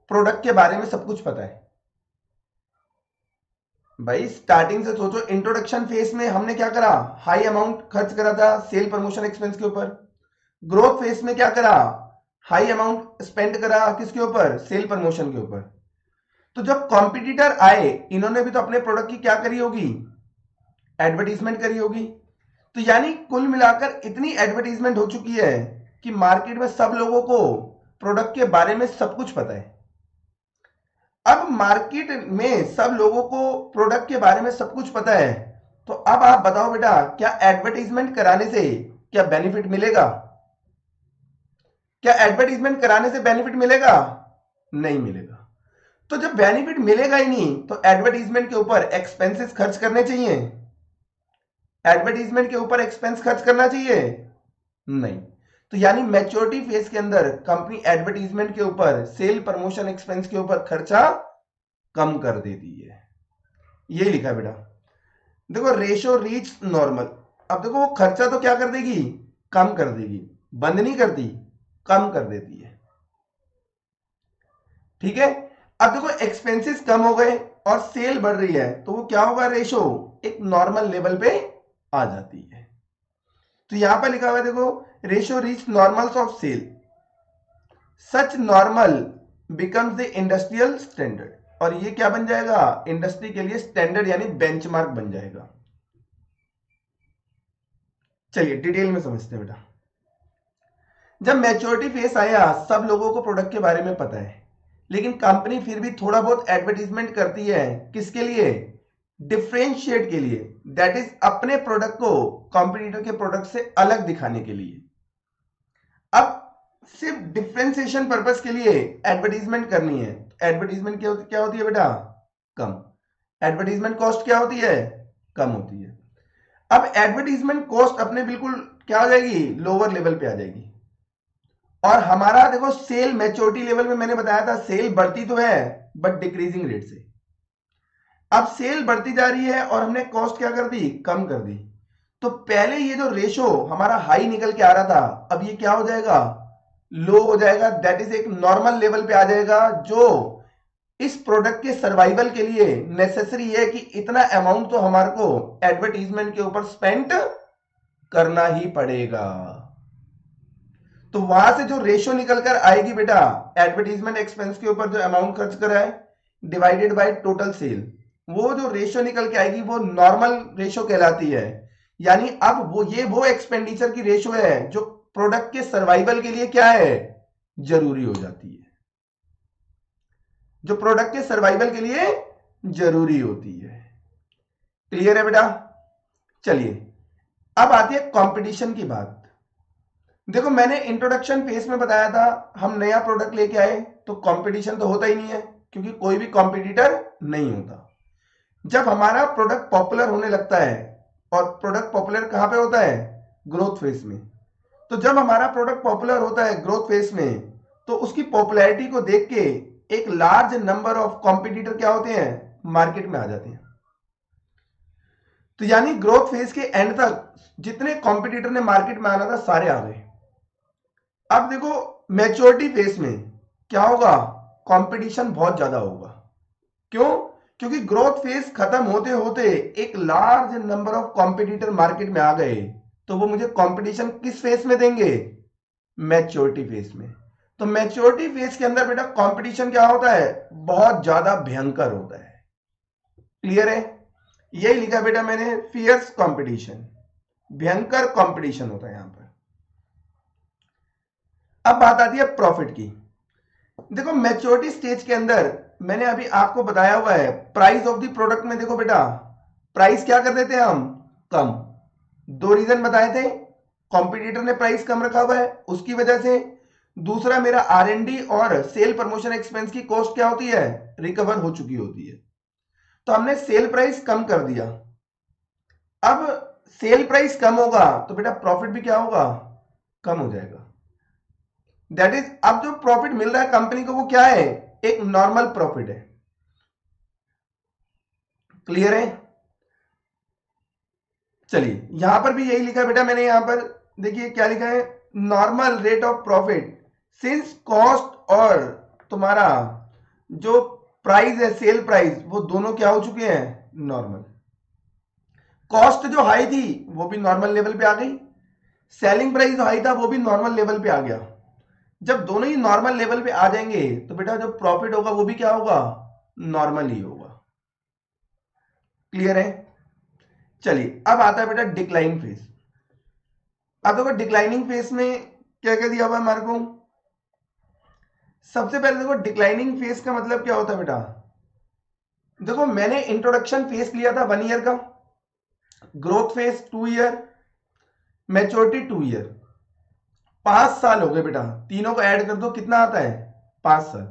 प्रोडक्ट के बारे में सब कुछ पता है। भाई स्टार्टिंग से सोचो, इंट्रोडक्शन फेज में हमने क्या करा, हाई अमाउंट खर्च करा था सेल प्रमोशन एक्सपेंस के ऊपर। ग्रोथ फेज में क्या करा, हाई अमाउंट स्पेंड करा किसके ऊपर, सेल प्रमोशन के ऊपर। तो जब कॉम्पिटिटर आए, इन्होंने भी तो अपने प्रोडक्ट की क्या करी होगी, एडवर्टीजमेंट करी होगी। तो यानी कुल मिलाकर इतनी एडवर्टीजमेंट हो चुकी है कि मार्केट में सब लोगों को प्रोडक्ट के बारे में सब कुछ पता है। अब मार्केट में सब लोगों को प्रोडक्ट के बारे में सब कुछ पता है, तो अब आप बताओ बेटा, क्या एडवर्टीजमेंट कराने से क्या बेनिफिट मिलेगा, क्या एडवर्टीजमेंट कराने से बेनिफिट मिलेगा, नहीं मिलेगा। तो जब बेनिफिट मिलेगा ही नहीं, तो एडवर्टीजमेंट के ऊपर एक्सपेंसेस खर्च करने चाहिए, एडवर्टीजमेंट के ऊपर एक्सपेंस खर्च करना चाहिए, नहीं। तो यानी मैच्योरिटी फेज के अंदर कंपनी एडवर्टीजमेंट के ऊपर, सेल प्रमोशन एक्सपेंस के ऊपर खर्चा कम कर देती है। ये लिखा बेटा, देखो रेशो रीच नॉर्मल। अब देखो वो खर्चा तो क्या कर देगी, कम कर देगी, बंद नहीं करती, कम कर देती है। ठीक है? अब देखो एक्सपेंसेस कम हो गए और सेल बढ़ रही है, तो वो क्या होगा, रेशो एक नॉर्मल लेवल पे आ जाती है। तो यहां पर लिखा हुआ है देखो, ratio reach normals of sale, such normal becomes the industrial standard. और ये क्या बन जाएगा, इंडस्ट्री के लिए स्टैंडर्ड यानी बेंचमार्क बन जाएगा। चलिए डिटेल में समझते हैं बेटा। जब मैच्योरिटी फेस आया, सब लोगों को प्रोडक्ट के बारे में पता है, लेकिन कंपनी फिर भी थोड़ा बहुत एडवर्टीजमेंट करती है। किसके लिए, डिफरेंशिएट के लिए, दैट इज अपने प्रोडक्ट को कॉम्पिटिटर के प्रोडक्ट से अलग दिखाने के लिए। अब सिर्फ डिफरेंशिएशन पर्पस के लिए एडवर्टीजमेंट करनी है। एडवर्टीजमेंट क्या होती है बेटा, कम। एडवर्टीजमेंट कॉस्ट क्या होती है, कम होती है। अब एडवर्टीजमेंट कॉस्ट अपने बिल्कुल क्या हो जाएगी, लोअर लेवल पे आ जाएगी। और हमारा देखो सेल मैच्योरिटी लेवल में मैंने बताया था सेल बढ़ती तो है बट डिक्रीजिंग रेट से। अब सेल बढ़ती जा रही है और हमने कॉस्ट क्या कर दी, कम कर दी। तो पहले ये जो रेशो हमारा हाई निकल के आ रहा था, अब ये क्या हो जाएगा, लो हो जाएगा। दैट इज एक नॉर्मल लेवल पे आ जाएगा, जो इस प्रोडक्ट के सर्वाइवल के लिए नेसेसरी है कि इतना अमाउंट तो हमारे को एडवर्टीजमेंट के ऊपर स्पेंड करना ही पड़ेगा। तो वहां से जो रेशो निकल कर आएगी बेटा, एडवर्टीजमेंट एक्सपेंस के ऊपर जो अमाउंट खर्च करा है डिवाइडेड बाय टोटल सेल, वो जो रेशो निकल के आएगी वो नॉर्मल रेशो कहलाती है। यानी अब वो एक्सपेंडिचर की रेशो है जो प्रोडक्ट के सर्वाइवल के लिए क्या है, जरूरी हो जाती है, जो प्रोडक्ट के सर्वाइवल के लिए जरूरी होती है। क्लियर है बेटा। चलिए अब आती है कंपटीशन की बात। देखो मैंने इंट्रोडक्शन फेज में बताया था, हम नया प्रोडक्ट लेके आए तो कंपटीशन तो होता ही नहीं है, क्योंकि कोई भी कॉम्पिटिटर नहीं होता। जब हमारा प्रोडक्ट पॉपुलर होने लगता है, और प्रोडक्ट पॉपुलर कहां पे होता है, ग्रोथ फेज में। तो जब हमारा प्रोडक्ट पॉपुलर होता है ग्रोथ फेज में, तो उसकी पॉपुलैरिटी को देख के एक लार्ज नंबर ऑफ कॉम्पिटिटर क्या होते हैं, मार्केट में आ जाते हैं। तो यानी ग्रोथ फेज के एंड तक जितने कॉम्पिटिटर ने मार्केट में आना था सारे आ गए। अब देखो मैच्योरिटी फेज में क्या होगा, कंपटीशन बहुत ज्यादा होगा। क्यों, क्योंकि ग्रोथ फेज खत्म होते होते एक large number of competitor market में आ गए, तो वो मुझे कंपटीशन किस फेज में देंगे, मैच्योरिटी फेज में। तो मैच्योरिटी फेज के अंदर बेटा कंपटीशन क्या होता है, बहुत ज्यादा भयंकर होता है। क्लियर है, यही लिखा बेटा मैंने, फियर्स कंपटीशन, भयंकर कंपटीशन होता है यहां पर। अब बात आती है प्रॉफिट की। देखो मैच्योरिटी स्टेज के अंदर मैंने अभी आपको बताया हुआ है, प्राइस ऑफ द प्रोडक्ट में देखो बेटा, प्राइस क्या कर देते हैं हम, कम। दो रीजन बताए थे, कॉम्पिटिटर ने प्राइस कम रखा हुआ है उसकी वजह से, दूसरा मेरा R&D और सेल प्रमोशन एक्सपेंस की कॉस्ट क्या होती है, रिकवर हो चुकी होती है। तो हमने सेल प्राइस कम कर दिया। अब सेल प्राइस कम होगा तो बेटा प्रॉफिट भी क्या होगा, कम हो जाएगा। दैट इज अब जो प्रॉफिट मिल रहा है कंपनी को वो क्या है, एक नॉर्मल प्रॉफिट है। क्लियर है। चलिए यहां पर भी यही लिखा है बेटा मैंने, यहां पर देखिए क्या लिखा है, normal rate of profit since cost और तुम्हारा जो प्राइस है सेल प्राइस, वो दोनों क्या हो चुके हैं, नॉर्मल। कॉस्ट जो हाई थी वो भी नॉर्मल लेवल पे आ गई, सेलिंग प्राइस जो हाई था वो भी नॉर्मल लेवल पे आ गया। जब दोनों ही नॉर्मल लेवल पे आ जाएंगे तो बेटा जो प्रॉफिट होगा वो भी क्या होगा, नॉर्मल ही होगा। क्लियर है। चलिए अब आता है बेटा डिक्लाइन फेज। अब देखो डिक्लाइनिंग फेज में क्या क्या दिया हुआ है हमारे को। सबसे पहले देखो डिक्लाइनिंग फेज का मतलब क्या होता है बेटा, देखो मैंने इंट्रोडक्शन फेज लिया था 1 ईयर का, growth phase 2 year, maturity 2 year, 5 साल हो गए बेटा। तीनों को ऐड कर दो कितना आता है, 5 साल।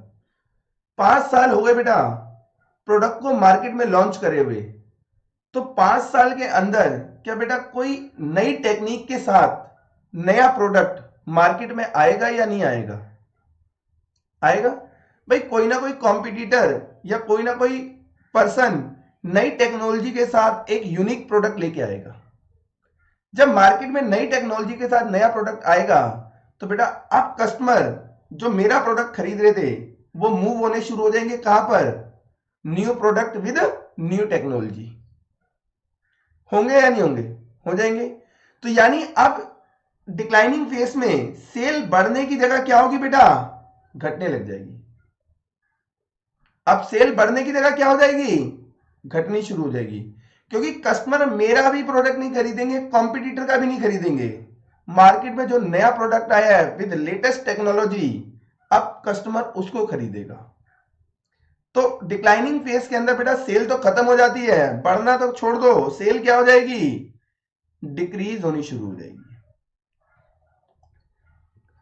5 साल हो गए बेटा प्रोडक्ट को मार्केट में लॉन्च करे हुए। तो 5 साल के अंदर क्या बेटा कोई नई टेक्निक के साथ नया प्रोडक्ट मार्केट में आएगा या नहीं आएगा, आएगा। भाई कोई ना कोई कॉम्पिटिटर या कोई ना कोई पर्सन नई टेक्नोलॉजी के साथ एक यूनिक प्रोडक्ट लेके आएगा। जब मार्केट में नई टेक्नोलॉजी के साथ नया प्रोडक्ट आएगा तो बेटा अब कस्टमर जो मेरा प्रोडक्ट खरीद रहे थे वो मूव होने शुरू हो जाएंगे कहां पर, new product with new technology. होंगे या नहीं होंगे, हो जाएंगे। तो यानी अब डिक्लाइनिंग फेज में सेल बढ़ने की जगह क्या होगी बेटा, घटने लग जाएगी। अब सेल बढ़ने की जगह क्या हो जाएगी, घटनी शुरू हो जाएगी, क्योंकि कस्टमर मेरा भी प्रोडक्ट नहीं खरीदेंगे, कॉम्पिटिटर का भी नहीं खरीदेंगे। मार्केट में जो नया प्रोडक्ट आया है विद लेटेस्ट टेक्नोलॉजी, अब कस्टमर उसको खरीदेगा। तो डिक्लाइनिंग फेज के अंदर बेटा सेल तो खत्म हो जाती है, बढ़ना तो छोड़ दो, सेल क्या हो जाएगी, डिक्रीज होनी शुरू हो जाएगी।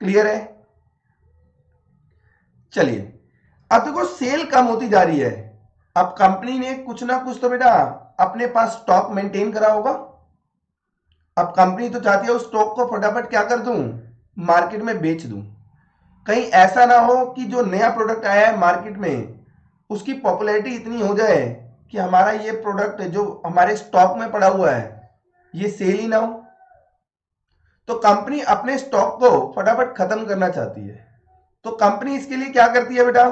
क्लियर है? चलिए अब देखो सेल कम होती जा रही है, अब कंपनी ने कुछ ना कुछ तो बेटा अपने पास स्टॉक मेंटेन करा होगा। अब कंपनी तो चाहती है उस स्टॉक को फटाफट क्या कर दूं, मार्केट में बेच दूं। कहीं ऐसा ना हो कि जो नया प्रोडक्ट आया है मार्केट में उसकी पॉपुलैरिटी इतनी हो जाए कि हमारा ये प्रोडक्ट जो हमारे स्टॉक में पड़ा हुआ है ये सेल ही ना हो। तो कंपनी अपने स्टॉक को फटाफट खत्म करना चाहती है, तो कंपनी इसके लिए क्या करती है बेटा,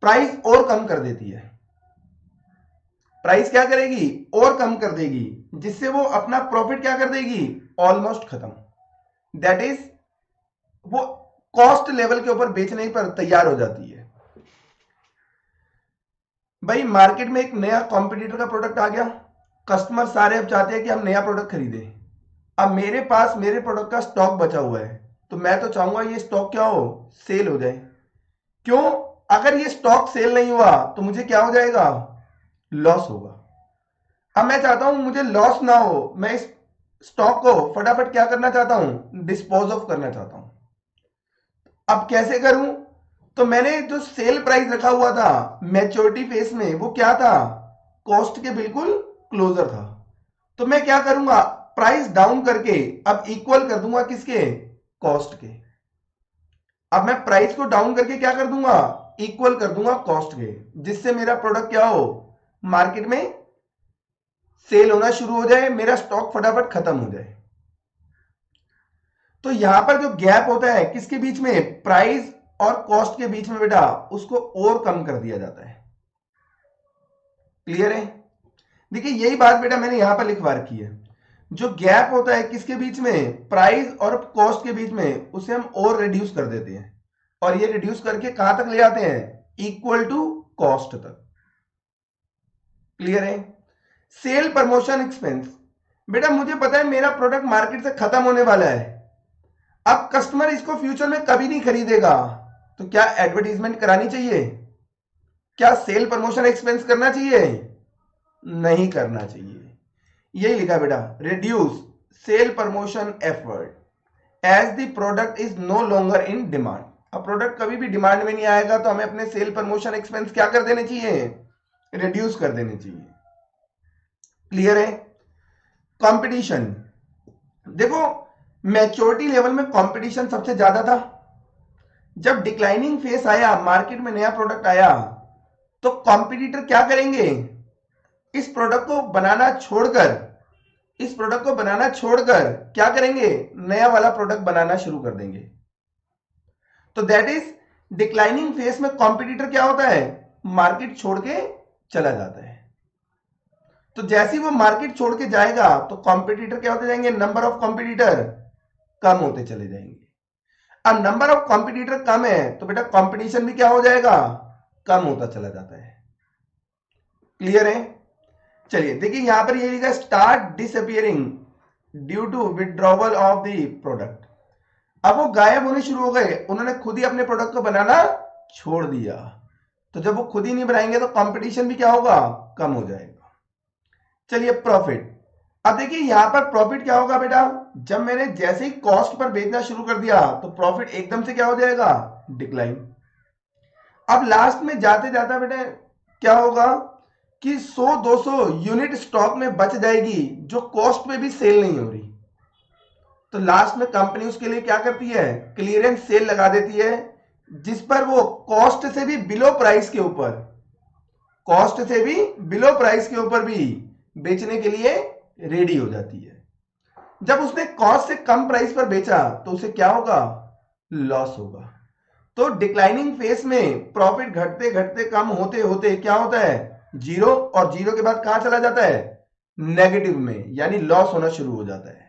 प्राइस और कम कर देती है। प्राइस क्या करेगी, और कम कर देगी, जिससे वो अपना प्रॉफिट क्या कर देगी, ऑलमोस्ट खत्म। दैट इज वो कॉस्ट लेवल के ऊपर बेचने पर तैयार हो जाती है। भाई मार्केट में एक नया कॉम्पिटिटर का प्रोडक्ट आ गया, कस्टमर सारे अब चाहते हैं कि हम नया प्रोडक्ट खरीदें। अब मेरे पास मेरे प्रोडक्ट का स्टॉक बचा हुआ है, तो मैं तो चाहूंगा ये स्टॉक क्या हो, सेल हो जाए। क्यों, अगर ये स्टॉक सेल नहीं हुआ तो मुझे क्या हो जाएगा, लॉस होगा। अब मैं चाहता हूं मुझे लॉस ना हो, मैं इस स्टॉक को फटाफट क्या करना चाहता हूं, डिस्पोज ऑफ करना चाहता हूं। अब कैसे करूं, तो मैंने जो सेल प्राइस रखा हुआ था मैच्योरिटी फेस में वो क्या था, कॉस्ट के बिल्कुल क्लोजर था। तो मैं क्या करूंगा, प्राइस डाउन करके अब इक्वल कर दूंगा किसके, कॉस्ट के। अब मैं प्राइस को डाउन करके क्या कर दूंगा, इक्वल कर दूंगा कॉस्ट के, जिससे मेरा प्रोडक्ट क्या हो, मार्केट में सेल होना शुरू हो जाए, मेरा स्टॉक फटाफट खत्म हो जाए। तो यहां पर जो गैप होता है किसके बीच में, प्राइस और कॉस्ट के बीच में बेटा, उसको और कम कर दिया जाता है। क्लियर है? देखिए यही बात बेटा मैंने यहां पर लिखवा रखी है, जो गैप होता है किसके बीच में, प्राइस और कॉस्ट के बीच में, उसे हम और रिड्यूस कर देते हैं, और ये रिड्यूस करके कहां तक ले आते हैं, इक्वल टू कॉस्ट तक। क्लियर है? सेल प्रमोशन एक्सपेंस, बेटा मुझे पता है मेरा प्रोडक्ट मार्केट से खत्म होने वाला है, अब कस्टमर इसको फ्यूचर में कभी नहीं खरीदेगा, तो क्या एडवर्टीजमेंट करानी चाहिए, क्या सेल प्रमोशन एक्सपेंस करना चाहिए, नहीं करना चाहिए। यही लिखा बेटा, reduce sale promotion effort as the product is no longer in demand. अब प्रोडक्ट कभी भी डिमांड में नहीं आएगा तो हमें अपने सेल प्रमोशन एक्सपेंस क्या कर देने चाहिए, रिड्यूस कर देने चाहिए। क्लियर है? कंपटीशन, देखो मैच्योरिटी लेवल में कंपटीशन सबसे ज्यादा था। जब डिक्लाइनिंग फेस आया, मार्केट में नया प्रोडक्ट आया, तो कॉम्पिटिटर क्या करेंगे, इस प्रोडक्ट को बनाना छोड़कर क्या करेंगे, नया वाला प्रोडक्ट बनाना शुरू कर देंगे। तो दैट इज डिक्लाइनिंग फेस में कॉम्पिटिटर क्या होता है, मार्केट छोड़ के चला जाता है। तो जैसे ही वो मार्केट छोड़ के जाएगा तो कॉम्पिटिटर क्या होते जाएंगे, नंबर ऑफ कॉम्पिटिटर कम होते चले जाएंगे। अब नंबर ऑफ कॉम्पिटिटर कम है तो बेटा कंपटीशन भी क्या हो जाएगा, कम होता चला जाता है। क्लियर है? चलिए देखिए यहां पर ये लिखा, start disappearing due to withdrawal of the product. अब वो गायब होने शुरू हो गए, उन्होंने खुद ही अपने प्रोडक्ट को बनाना छोड़ दिया। तो जब वो खुद ही नहीं बनाएंगे तो कंपटीशन भी क्या होगा, कम हो जाएगा। चलिए प्रॉफिट, अब देखिए यहां पर प्रॉफिट क्या होगा बेटा, जब मैंने जैसे ही कॉस्ट पर बेचना शुरू कर दिया तो प्रॉफिट एकदम से क्या हो जाएगा, डिक्लाइन। अब लास्ट में जाते जाता बेटा क्या होगा कि 100-200 यूनिट स्टॉक में बच जाएगी जो कॉस्ट में भी सेल नहीं हो रही। तो लास्ट में कंपनी उसके लिए क्या करती है, क्लियरेंस सेल लगा देती है, जिस पर वो कॉस्ट से भी बिलो प्राइस के ऊपर भी बेचने के लिए रेडी हो जाती है। जब उसने कॉस्ट से कम प्राइस पर बेचा तो उसे क्या होगा, लॉस होगा। तो डिक्लाइनिंग फेस में प्रॉफिट घटते घटते कम होते होते क्या होता है, जीरो, और जीरो के बाद कहां चला जाता है, नेगेटिव में, यानी लॉस होना शुरू हो जाता है।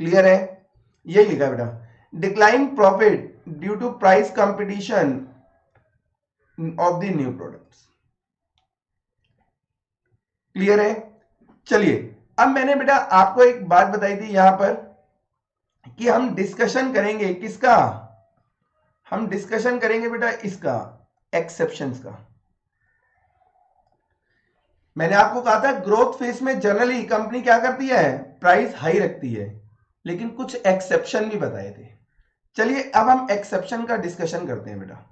क्लियर है? यही लिखा बेटा, decline profit due to price competition of the new products. Clear है? चलिए, अब मैंने बेटा आपको एक बात बताई थी यहां पर कि हम डिस्कशन करेंगे किसका, हम डिस्कशन करेंगे बेटा इसका, एक्सेप्शंस का। मैंने आपको कहा था ग्रोथ फेज में जनरली कंपनी क्या करती है, प्राइस हाई रखती है, लेकिन कुछ एक्सेप्शन भी बताए थे। चलिए अब हम एक्सेप्शन का डिस्कशन करते हैं बेटा।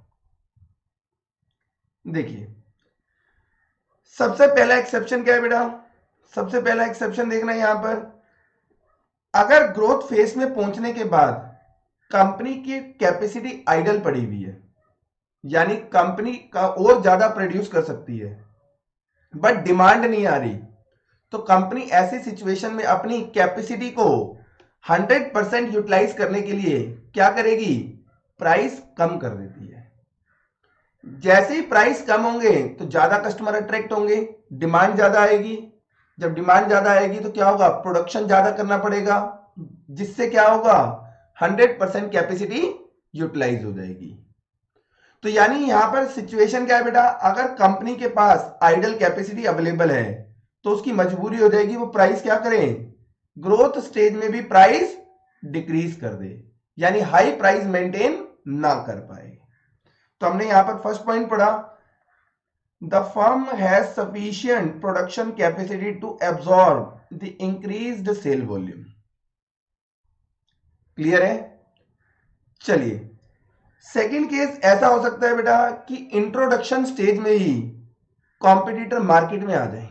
देखिए सबसे पहला एक्सेप्शन क्या है बेटा, सबसे पहला एक्सेप्शन देखना है यहां पर, अगर ग्रोथ फेज में पहुंचने के बाद कंपनी की कैपेसिटी आइडल पड़ी हुई है, यानी कंपनी का और ज्यादा प्रोड्यूस कर सकती है बट डिमांड नहीं आ रही, तो कंपनी ऐसी सिचुएशन में अपनी कैपेसिटी को 100% यूटिलाइज करने के लिए क्या करेगी, प्राइस कम कर देती है। जैसे ही प्राइस कम होंगे तो ज्यादा कस्टमर अट्रैक्ट होंगे, डिमांड ज्यादा आएगी, जब डिमांड ज्यादा आएगी तो क्या होगा, प्रोडक्शन ज्यादा करना पड़ेगा, जिससे क्या होगा, 100% कैपेसिटी यूटिलाइज हो जाएगी। तो यानी यहां पर सिचुएशन क्या है बेटा, अगर कंपनी के पास आइडल कैपेसिटी अवेलेबल है तो उसकी मजबूरी हो जाएगी वो प्राइस क्या करें, ग्रोथ स्टेज में भी प्राइस डिक्रीज कर दे, यानी हाई प्राइस मेंटेन ना कर पाए। तो हमने यहां पर फर्स्ट पॉइंट पढ़ा, the firm has sufficient production capacity to absorb the increased sale volume. Clear है? चलिए सेकंड केस ऐसा हो सकता है बेटा कि इंट्रोडक्शन स्टेज में ही कॉम्पिटिटर मार्केट में आ जाए।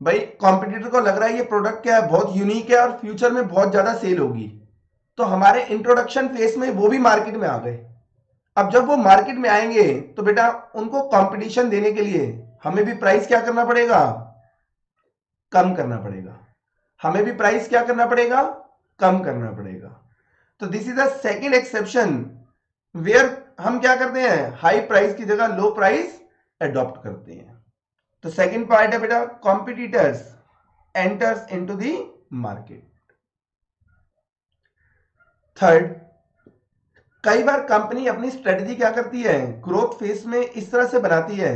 भाई कॉम्पिटिटर को लग रहा है ये प्रोडक्ट क्या है, बहुत यूनिक है और फ्यूचर में बहुत ज्यादा सेल होगी, तो हमारे इंट्रोडक्शन फेज में वो भी मार्केट में आ गए। अब जब वो मार्केट में आएंगे तो बेटा उनको कंपटीशन देने के लिए हमें भी प्राइस क्या करना पड़ेगा, कम करना पड़ेगा, हमें भी प्राइस क्या करना पड़ेगा, कम करना पड़ेगा। तो this is the second exception where हम क्या करते हैं, हाई प्राइस की जगह लो प्राइस अडॉप्ट करते हैं। तो सेकेंड पार्ट है बेटा, competitors enters into the market. Third, कई बार कंपनी अपनी स्ट्रेटजी क्या करती है, ग्रोथ फेज में इस तरह से बनाती है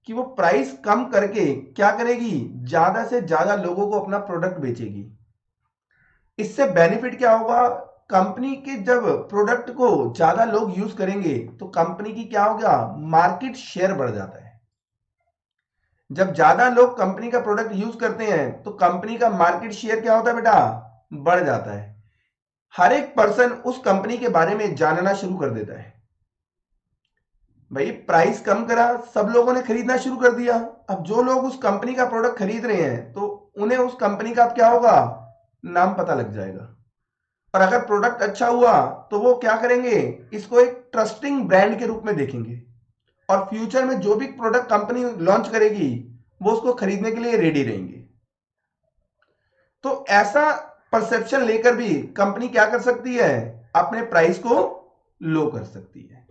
कि वो प्राइस कम करके क्या करेगी, ज्यादा से ज्यादा लोगों को अपना प्रोडक्ट बेचेगी। इससे बेनिफिट क्या होगा, कंपनी के जब प्रोडक्ट को ज्यादा लोग यूज करेंगे तो कंपनी की क्या होगा, मार्केट शेयर बढ़ जाता है। जब ज्यादा लोग कंपनी का प्रोडक्ट यूज करते हैं तो कंपनी का मार्केट शेयर क्या होता है बेटा, बढ़ जाता है। हर एक पर्सन उस कंपनी के बारे में जानना शुरू कर देता है। भाई प्राइस कम करा, सब लोगों ने खरीदना शुरू कर दिया, अब जो लोग उस कंपनी का प्रोडक्ट खरीद रहे हैं तो उन्हें उस कंपनी का क्या होगा, नाम पता लग जाएगा। और अगर प्रोडक्ट अच्छा हुआ तो वो क्या करेंगे, इसको एक ट्रस्टिंग ब्रांड के रूप में देखेंगे और फ्यूचर में जो भी प्रोडक्ट कंपनी लॉन्च करेगी वो उसको खरीदने के लिए रेडी रहेंगे। तो ऐसा परसेप्शन लेकर भी कंपनी क्या कर सकती है, अपने प्राइस को लो कर सकती है।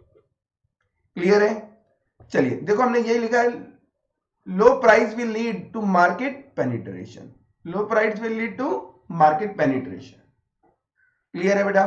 क्लियर है? चलिए देखो हमने यही लिखा है, low price will lead to market penetration, low price will lead to market penetration. Clear है बेटा?